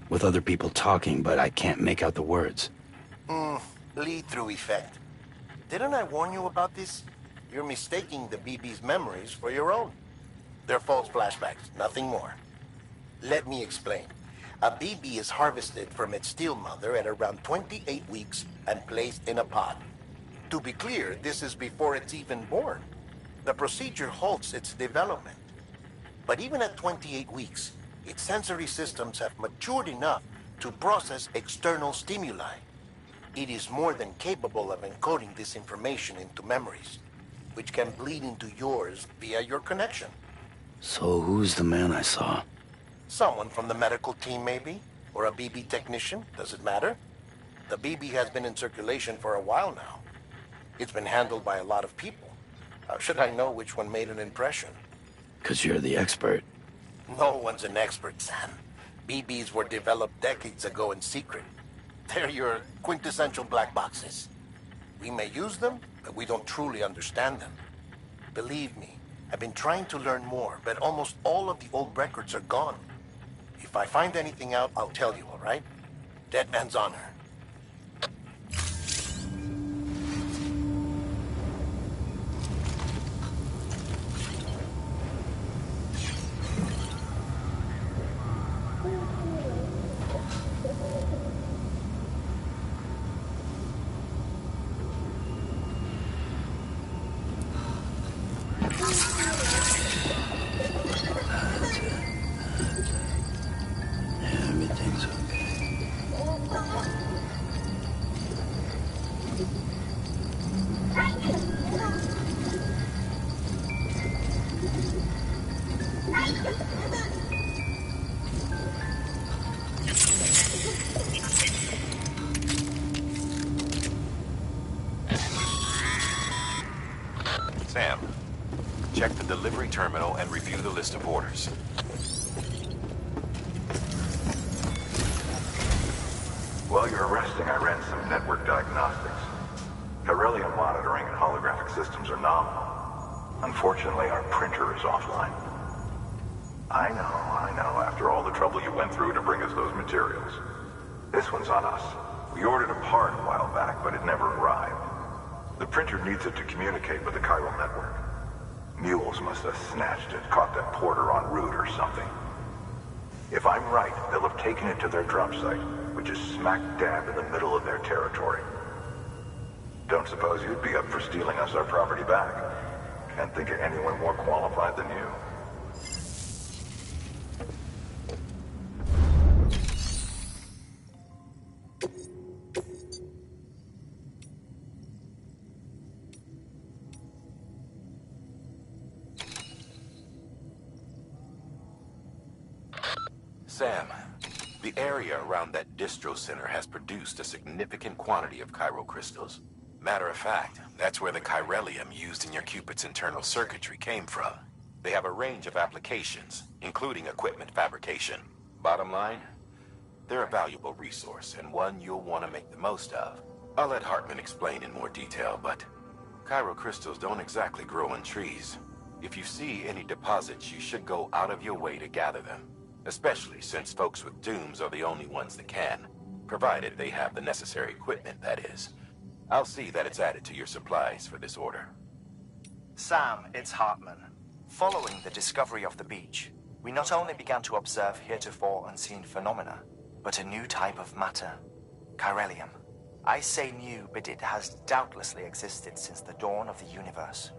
with other people talking, but I can't make out the words. Lead-through effect. Didn't I warn you about this? You're mistaking the BB's memories for your own. They're false flashbacks, nothing more. Let me explain. A BB is harvested from its steel mother at around 28 weeks and placed in a pod. To be clear, this is before it's even born. The procedure halts its development. But even at 28 weeks, its sensory systems have matured enough to process external stimuli. It is more than capable of encoding this information into memories, which can bleed into yours via your connection. So who's the man I saw? Someone from the medical team, maybe? Or a BB technician? Does it matter? The BB has been in circulation for a while now. It's been handled by a lot of people. How should I know which one made an impression? 'Cause you're the expert. No one's an expert, Sam. BBs were developed decades ago in secret. They're your quintessential black boxes. We may use them, but we don't truly understand them. Believe me, I've been trying to learn more, but almost all of the old records are gone. If I find anything out, I'll tell you, all right? Dead man's honor. Everything's okay. Sam, check the delivery terminal and review the list of orders. While you're resting, I ran some network diagnostics. Beryllium monitoring and holographic systems are nominal. Unfortunately, our printer is offline. I know, after all the trouble you went through to bring us those materials. This one's on us. We ordered a part a while back, but it never arrived. The printer needs it to communicate with the chiral network. Mules must have snatched it, caught that porter en route or something. If I'm right, they'll have taken it to their drop site, which is smack dab in the middle of their territory. Don't suppose you'd be up for stealing us our property back. Can't think of anyone more qualified than you. Sam, the area around that distro center has produced a significant quantity of chiral crystals. Matter of fact, that's where the chiralium used in your Cupid's internal circuitry came from. They have a range of applications, including equipment fabrication. Bottom line, they're a valuable resource and one you'll want to make the most of. I'll let Hartman explain in more detail, but chiral crystals don't exactly grow in trees. If you see any deposits, you should go out of your way to gather them. Especially since folks with dooms are the only ones that can. Provided they have the necessary equipment, that is. I'll see that it's added to your supplies for this order. Sam, it's Hartman. Following the discovery of the beach, we not only began to observe heretofore unseen phenomena, but a new type of matter, chiralium. I say new, but it has doubtlessly existed since the dawn of the universe.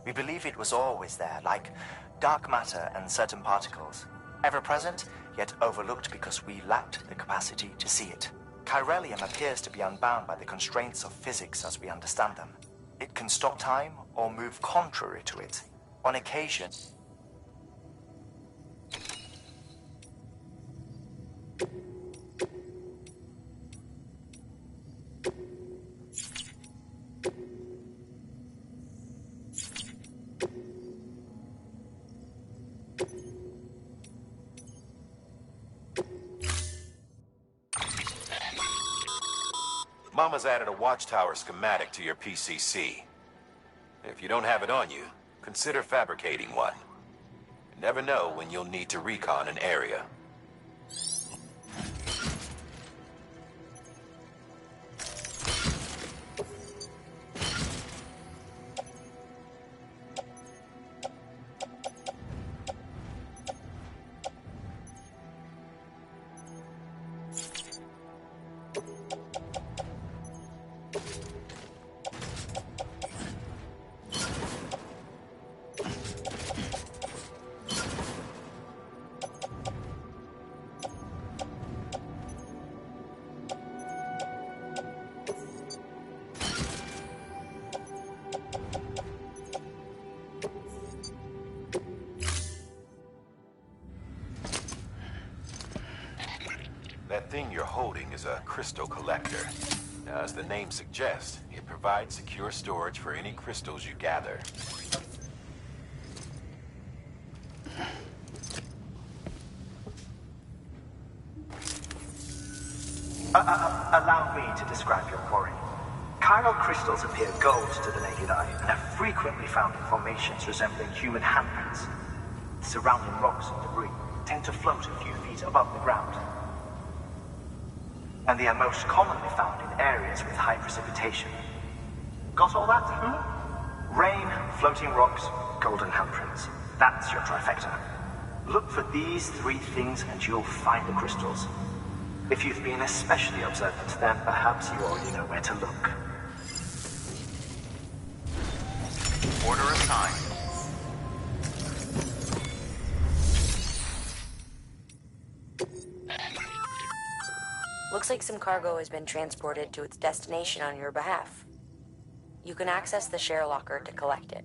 We believe it was always there, like dark matter and certain particles. Ever present, yet overlooked because we lacked the capacity to see it. Chiralium appears to be unbound by the constraints of physics as we understand them. It can stop time or move contrary to it. On occasion, Mama's added a watchtower schematic to your PCC. If you don't have it on you, consider fabricating one. You never know when you'll need to recon an area. That thing you're holding is a crystal collector. Now, as the name suggests, it provides secure storage for any crystals you gather. Allow me to describe your quarry. Chiral crystals appear gold to the naked eye and are frequently found in formations resembling human handprints. Surrounding rocks and debris tend to float a few feet above the ground. And they are most commonly found in areas with high precipitation. Got all that? Rain, floating rocks, golden handprints. That's your trifecta. Look for these three things and you'll find the crystals. If you've been especially observant, then perhaps you already know where to look. Order assigned. Looks like some cargo has been transported to its destination on your behalf. You can access the share locker to collect it.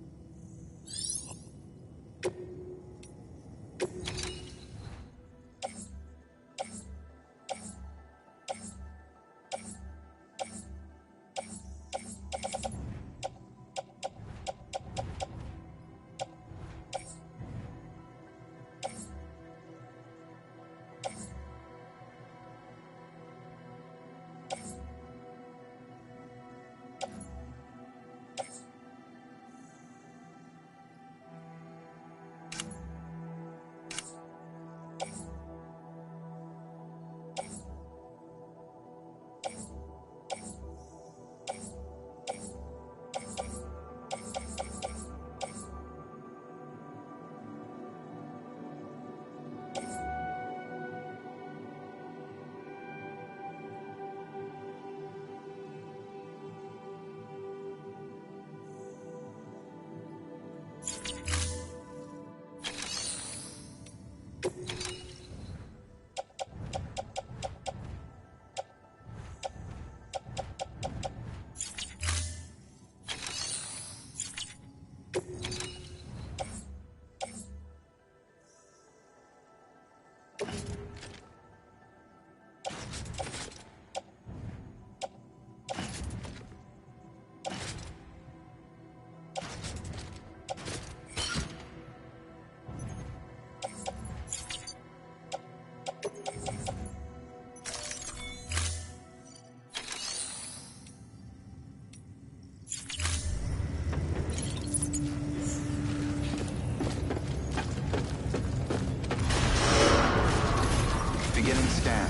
Beginning scan.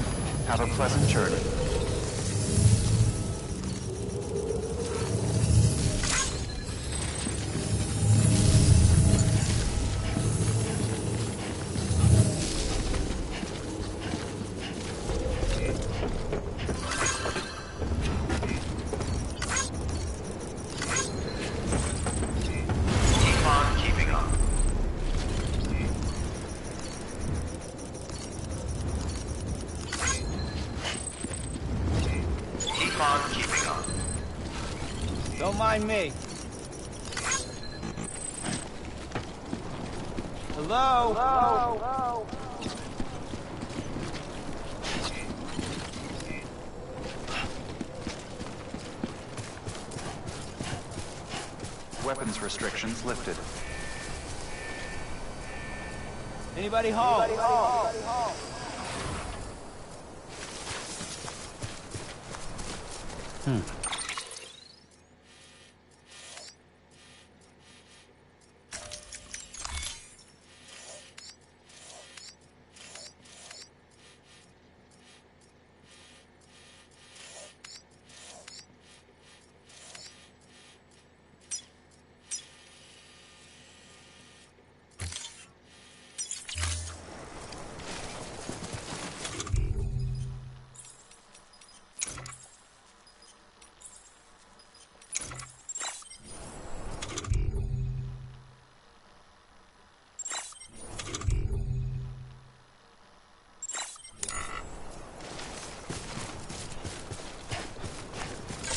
Have a pleasant journey. Keep on keeping on. Keep on keeping on. Don't mind me. Hello? Hello? Weapons restrictions lifted. Anybody home?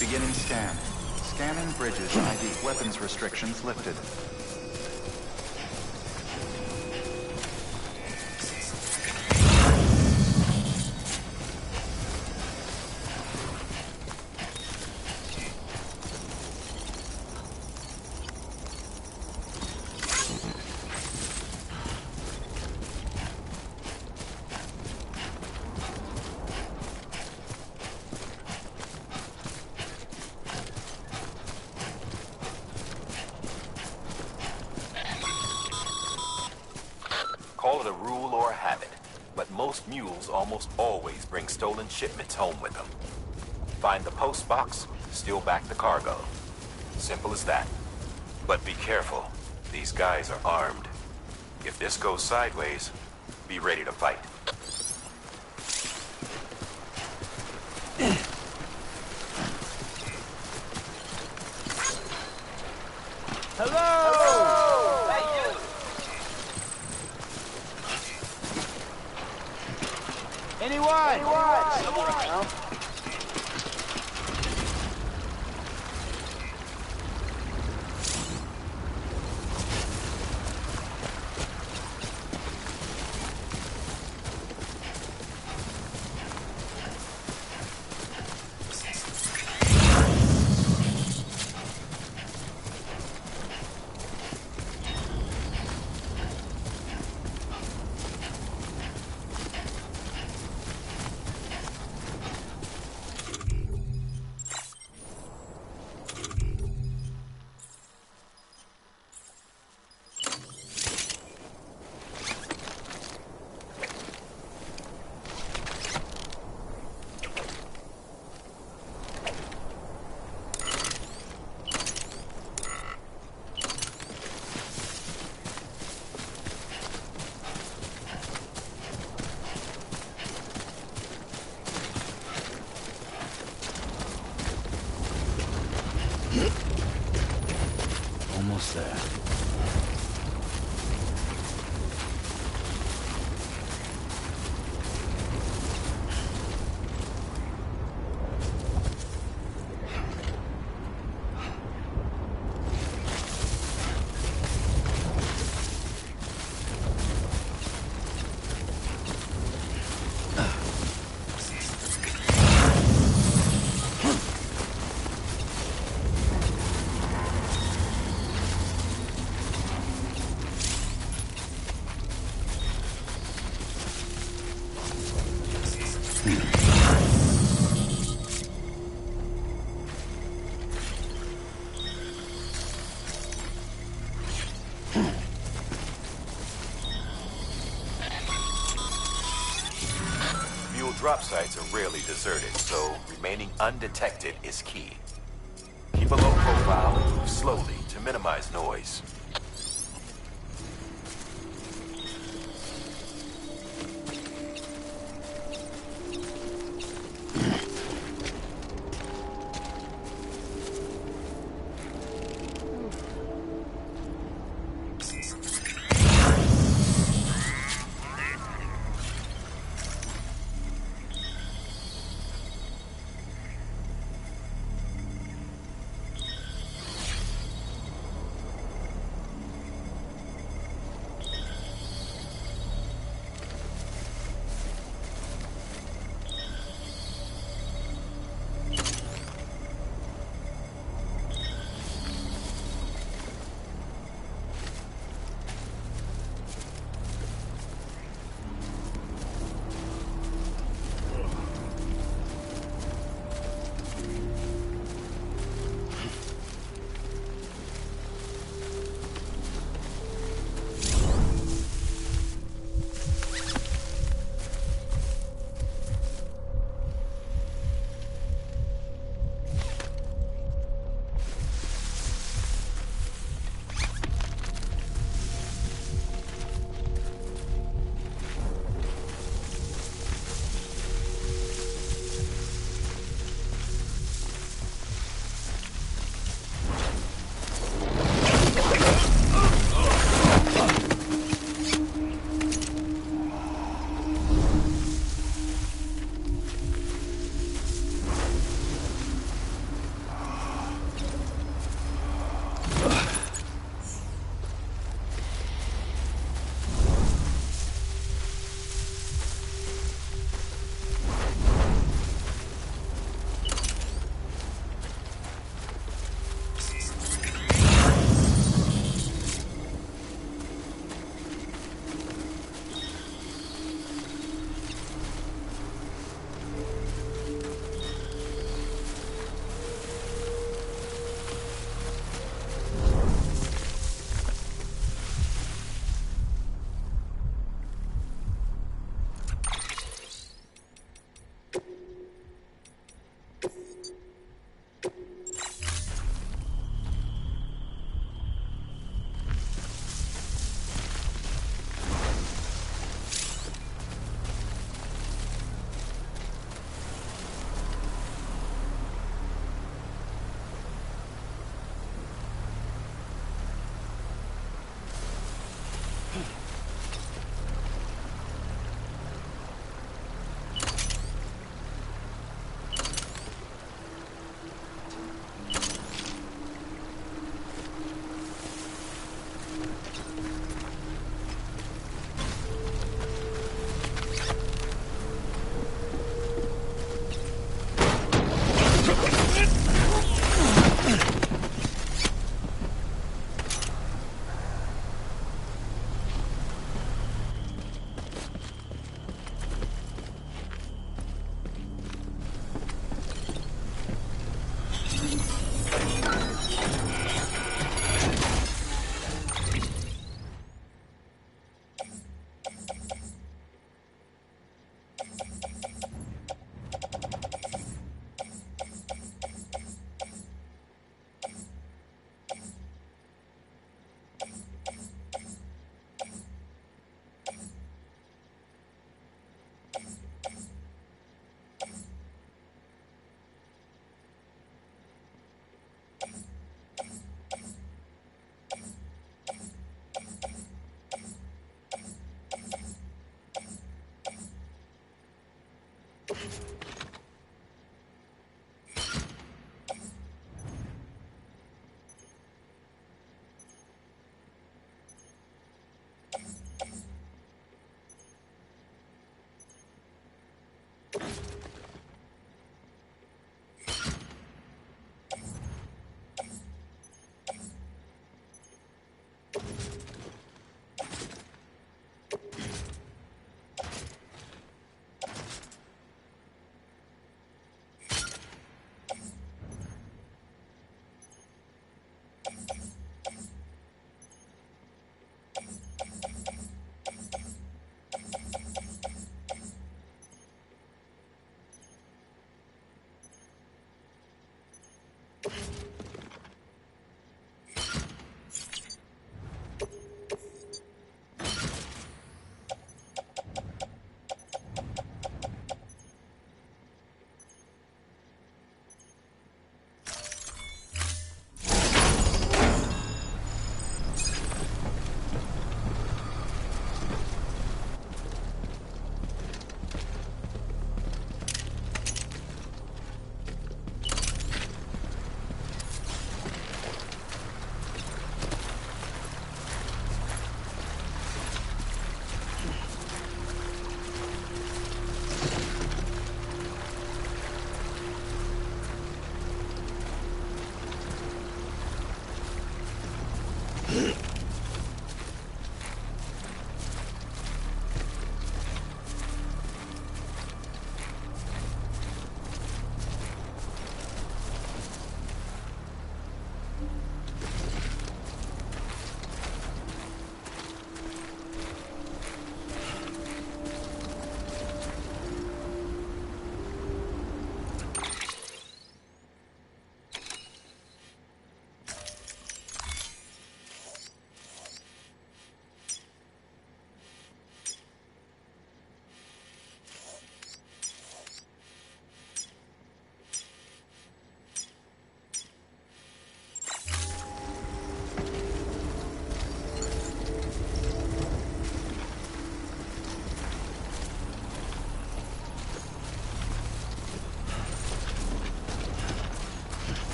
Beginning scan. Scanning bridges ID. Weapons restrictions lifted. Call it a rule or a habit, but most mules almost always bring stolen shipments home with them. Find the post box, steal back the cargo. Simple as that. But be careful. These guys are armed. If this goes sideways, be ready to fight. Hello! Hey, you! Anyone? No? Almost there. drop sites are rarely deserted, so remaining undetected is key. Keep a low profile and move slowly to minimize noise.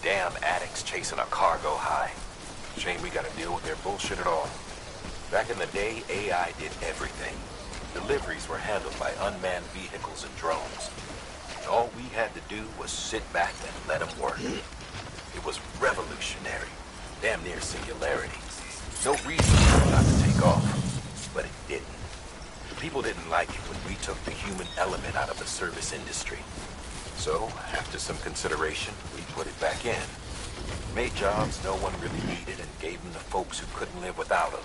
Damn addicts chasing a cargo high. Shame we gotta deal with their bullshit at all. Back in the day, AI did everything. Deliveries were handled by unmanned vehicles and drones. And all we had to do was sit back and let them work. It was revolutionary. Damn near singularity. No reason for it not to take off. But it didn't. People didn't like it when we took the human element out of the service industry. So, after some consideration, we put it back in. Made jobs no one really needed and gave them to folks who couldn't live without them.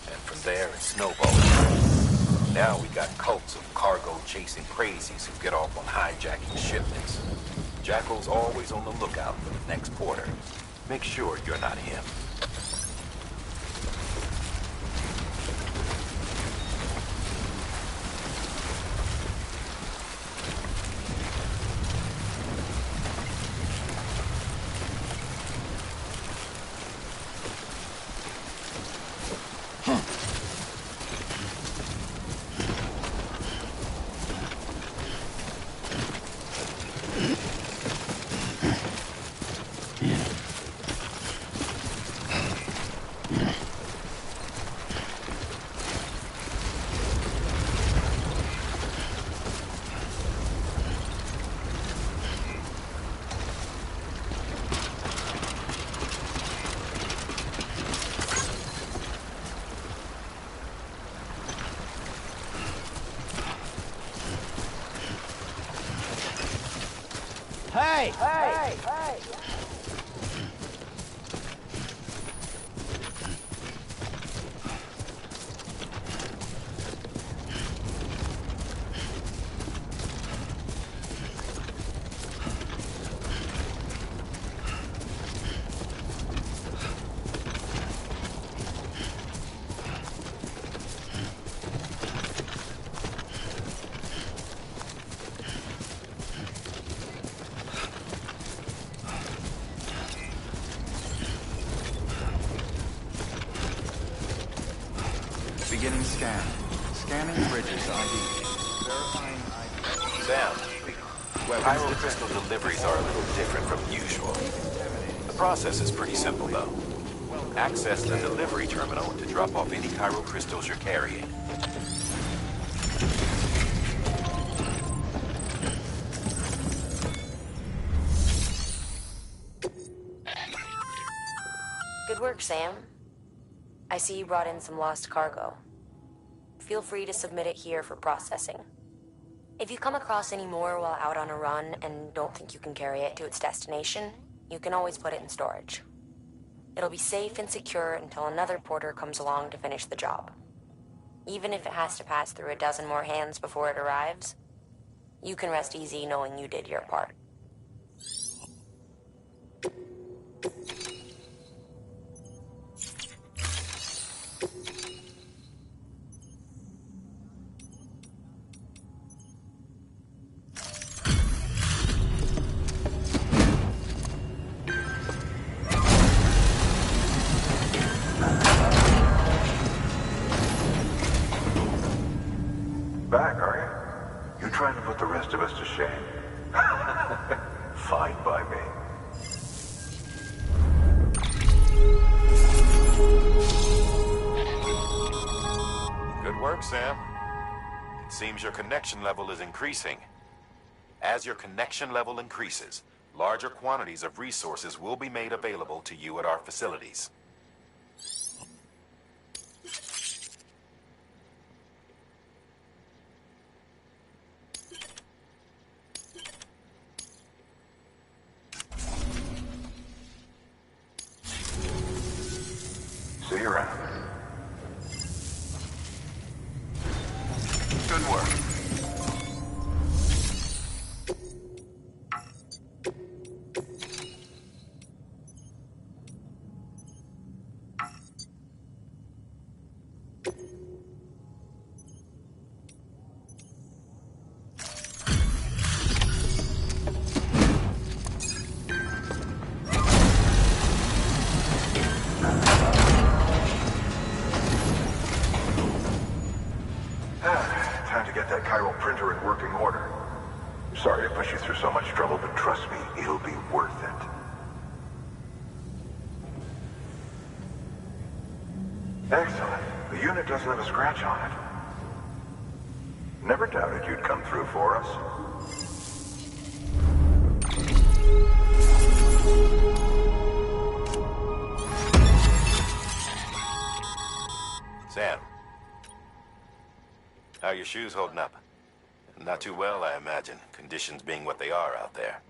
And from there, it snowballed. Now we got cults of cargo-chasing crazies who get off on hijacking shipments. Jackal's always on the lookout for the next porter. Make sure you're not him. Hey! Hey! Hey! Beginning scan. Scanning bridges ID. Verifying ID. Sam, Pyro crystal deliveries are a little different from usual. The process is pretty simple, though. Access the delivery terminal to drop off any Pyro crystals you're carrying. Good work, Sam. I see you brought in some lost cargo. Feel free to submit it here for processing. If you come across any more while out on a run and don't think you can carry it to its destination, you can always put it in storage. It'll be safe and secure until another porter comes along to finish the job. Even if it has to pass through a dozen more hands before it arrives, you can rest easy knowing you did your part. Back, are you? You trying to put the rest of us to shame? Fine by me. Good work, Sam. It seems your connection level is increasing. As your connection level increases, larger quantities of resources will be made available to you at our facilities. work. Time to get that chiral printer in working order. Sorry to push you through so much trouble, but trust me, it'll be worth it. Excellent. The unit doesn't have a scratch on it. Never doubted you'd come through for us. Sam. How are your shoes holding up? Not too well, I imagine, conditions being what they are out there.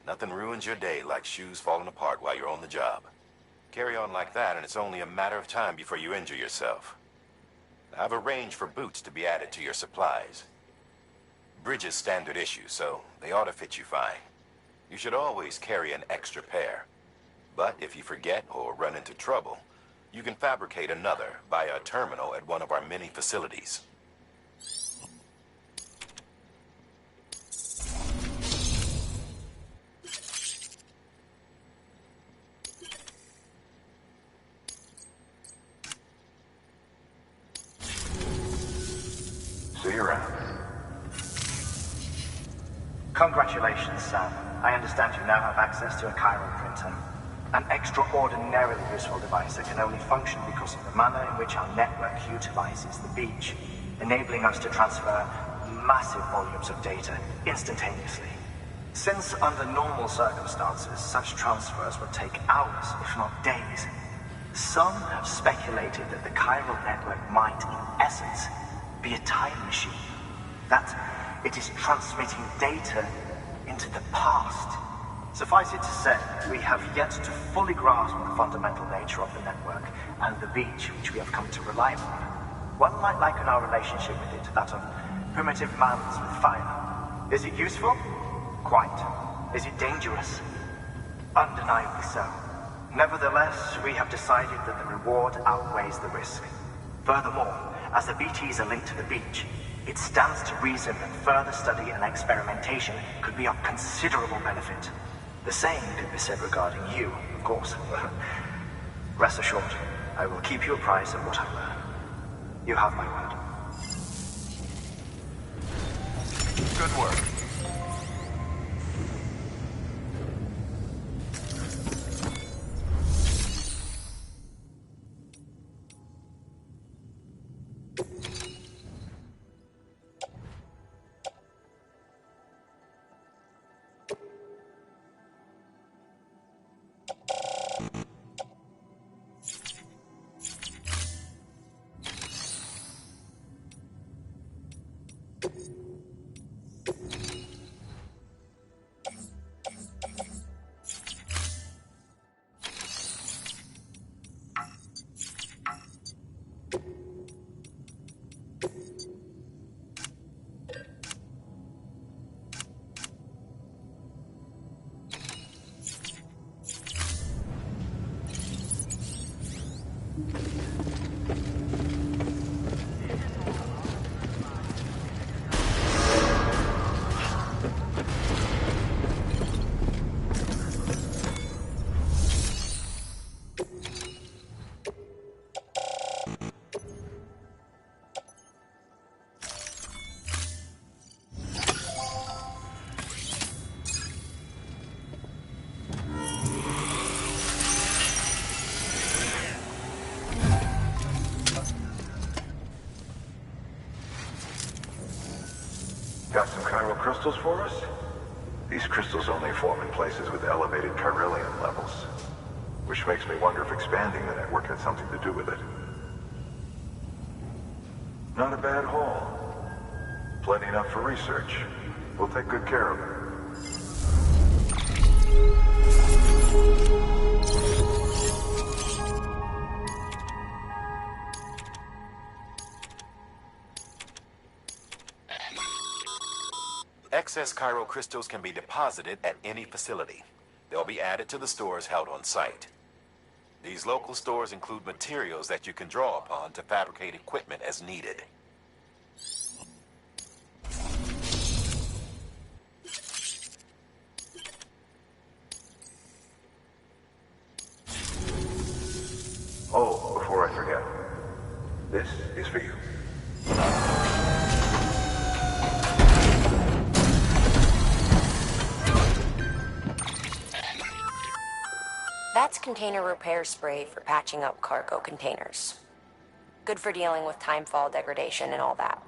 Nothing ruins your day like shoes falling apart while you're on the job. Carry on like that, and it's only a matter of time before you injure yourself. I've arranged for boots to be added to your supplies. Bridges standard issue, so they ought to fit you fine. You should always carry an extra pair. But if you forget or run into trouble, you can fabricate another via a terminal at one of our many facilities. See you around. Congratulations, Sam. I understand you now have access to a chiral printer. An extraordinarily useful device that can only function because of the manner in which our network utilizes the beach, enabling us to transfer massive volumes of data instantaneously. Since under normal circumstances, such transfers would take hours, if not days, some have speculated that the chiral network might, in essence, be a time machine. That it is transmitting data into the past. Suffice it to say, we have yet to fully grasp the fundamental nature of the network and the beach which we have come to rely on. One might liken our relationship with it to that of primitive mans with fire. Is it useful? Quite. Is it dangerous? Undeniably so. Nevertheless, we have decided that the reward outweighs the risk. Furthermore, as the BTs are linked to the beach, it stands to reason that further study and experimentation could be of considerable benefit. The same could be said regarding you, of course. Rest assured, I will keep you apprised of what I learn. You have my word. Good work. Got some chiral crystals for us? These crystals only form in places with elevated chiralium levels, which makes me wonder if expanding the network had something to do with it. Not a bad haul. Plenty enough for research. We'll take good care of it. Excess Cairo crystals can be deposited at any facility. They'll be added to the stores held on site. These local stores include materials that you can draw upon to fabricate equipment as needed. Oh, before I forget, this is for you. That's container repair spray for patching up cargo containers. Good for dealing with timefall degradation and all that.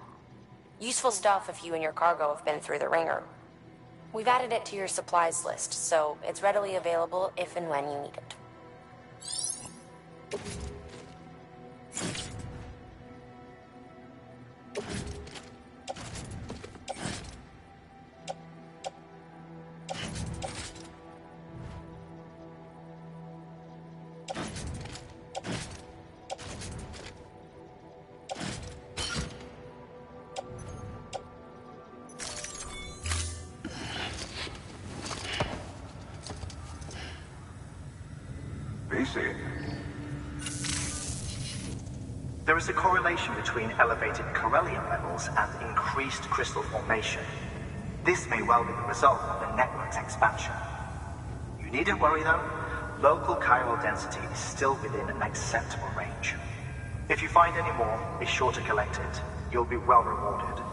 Useful stuff if you and your cargo have been through the ringer. We've added it to your supplies list, so it's readily available if and when you need it. BC. There is a correlation between elevated Corellium levels and increased crystal formation. This may well be the result of the network's expansion. You needn't worry though, local chiral density is still within an acceptable range. If you find any more, be sure to collect it. You'll be well rewarded.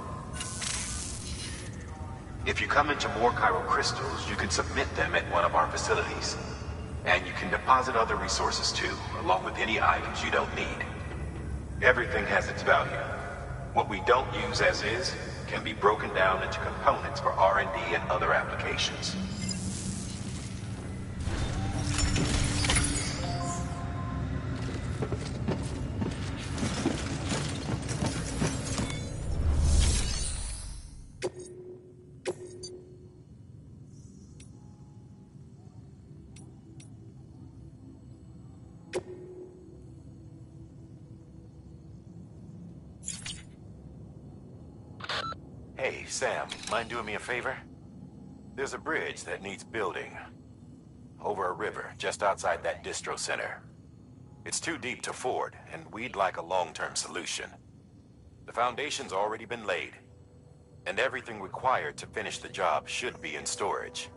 If you come into more chiral crystals, you can submit them at one of our facilities. And you can deposit other resources too, along with any items you don't need. Everything has its value. What we don't use as is can be broken down into components for R&D and other applications. Hey, Sam, mind doing me a favor? There's a bridge that needs building. Over a river, just outside that distro center. It's too deep to ford, and we'd like a long-term solution. The foundation's already been laid, and everything required to finish the job should be in storage.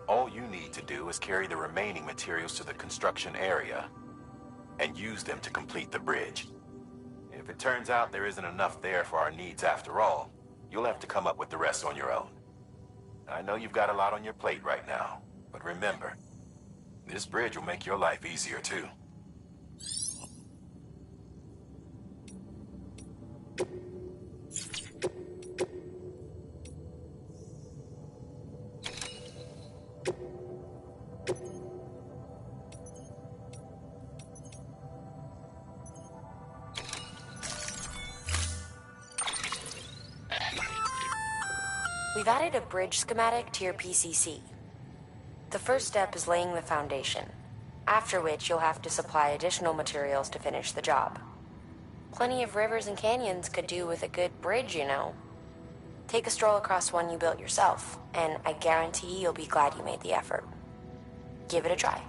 All you need to do is carry the remaining materials to the construction area, and use them to complete the bridge. If it turns out there isn't enough there for our needs after all, you'll have to come up with the rest on your own. I know you've got a lot on your plate right now, but remember, this bridge will make your life easier too. We've added a bridge schematic to your PCC. The first step is laying the foundation, after which you'll have to supply additional materials to finish the job. Plenty of rivers and canyons could do with a good bridge, you know. Take a stroll across one you built yourself, and I guarantee you'll be glad you made the effort. Give it a try.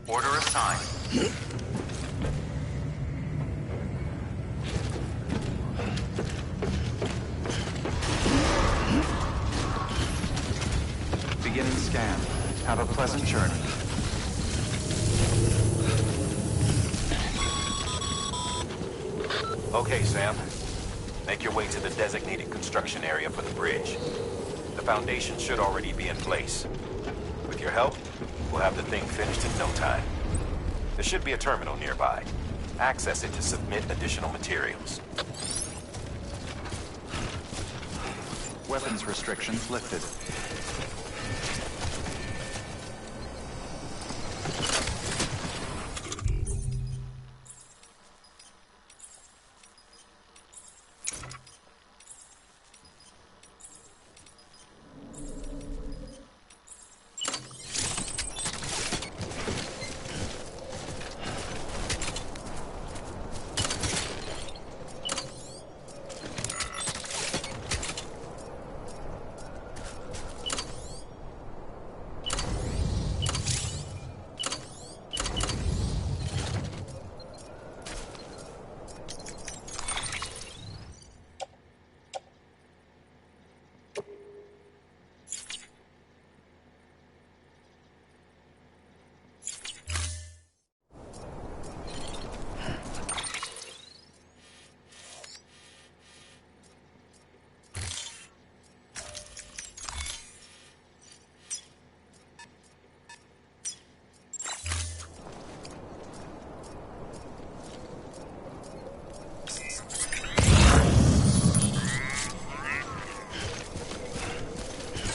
Order assigned. Beginning scan. Have a pleasant journey. Okay, Sam. Make your way to the designated construction area for the bridge. The foundation should already be in place. With your help, we'll have the thing finished in no time. There should be a terminal nearby. Access it to submit additional materials. Weapons restrictions lifted.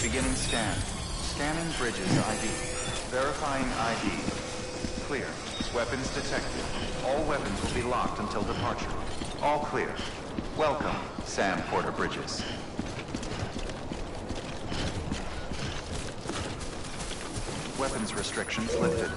Beginning scan. Scanning bridges ID. Verifying ID. Clear. Weapons detected. All weapons will be locked until departure. All clear. Welcome, Sam Porter Bridges. Weapons restrictions lifted.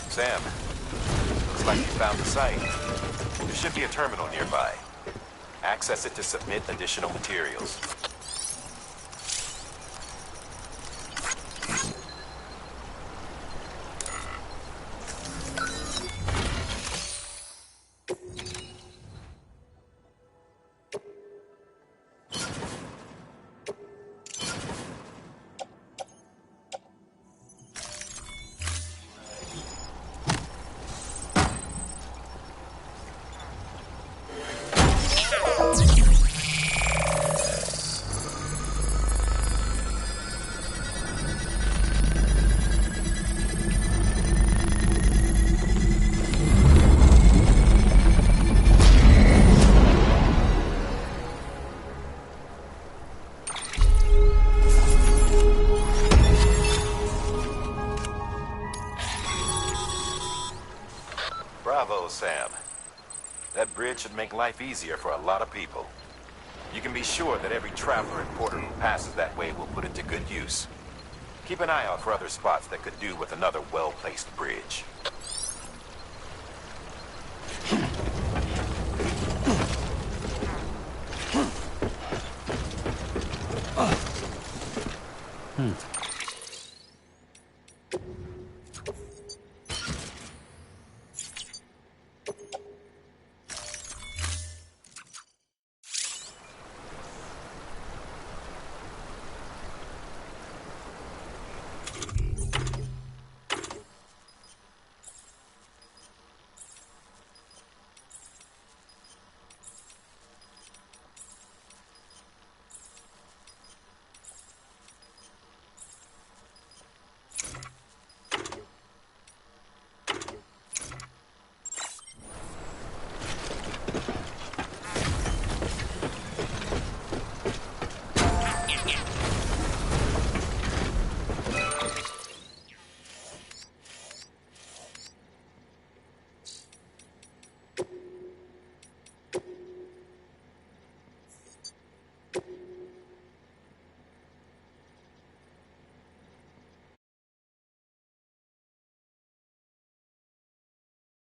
Sam, looks like you found the site. There should be a terminal nearby. Access it to submit additional materials. Bravo, Sam. That bridge should make life easier for a lot of people. You can be sure that every traveler and porter who passes that way will put it to good use. Keep an eye out for other spots that could do with another well-placed bridge.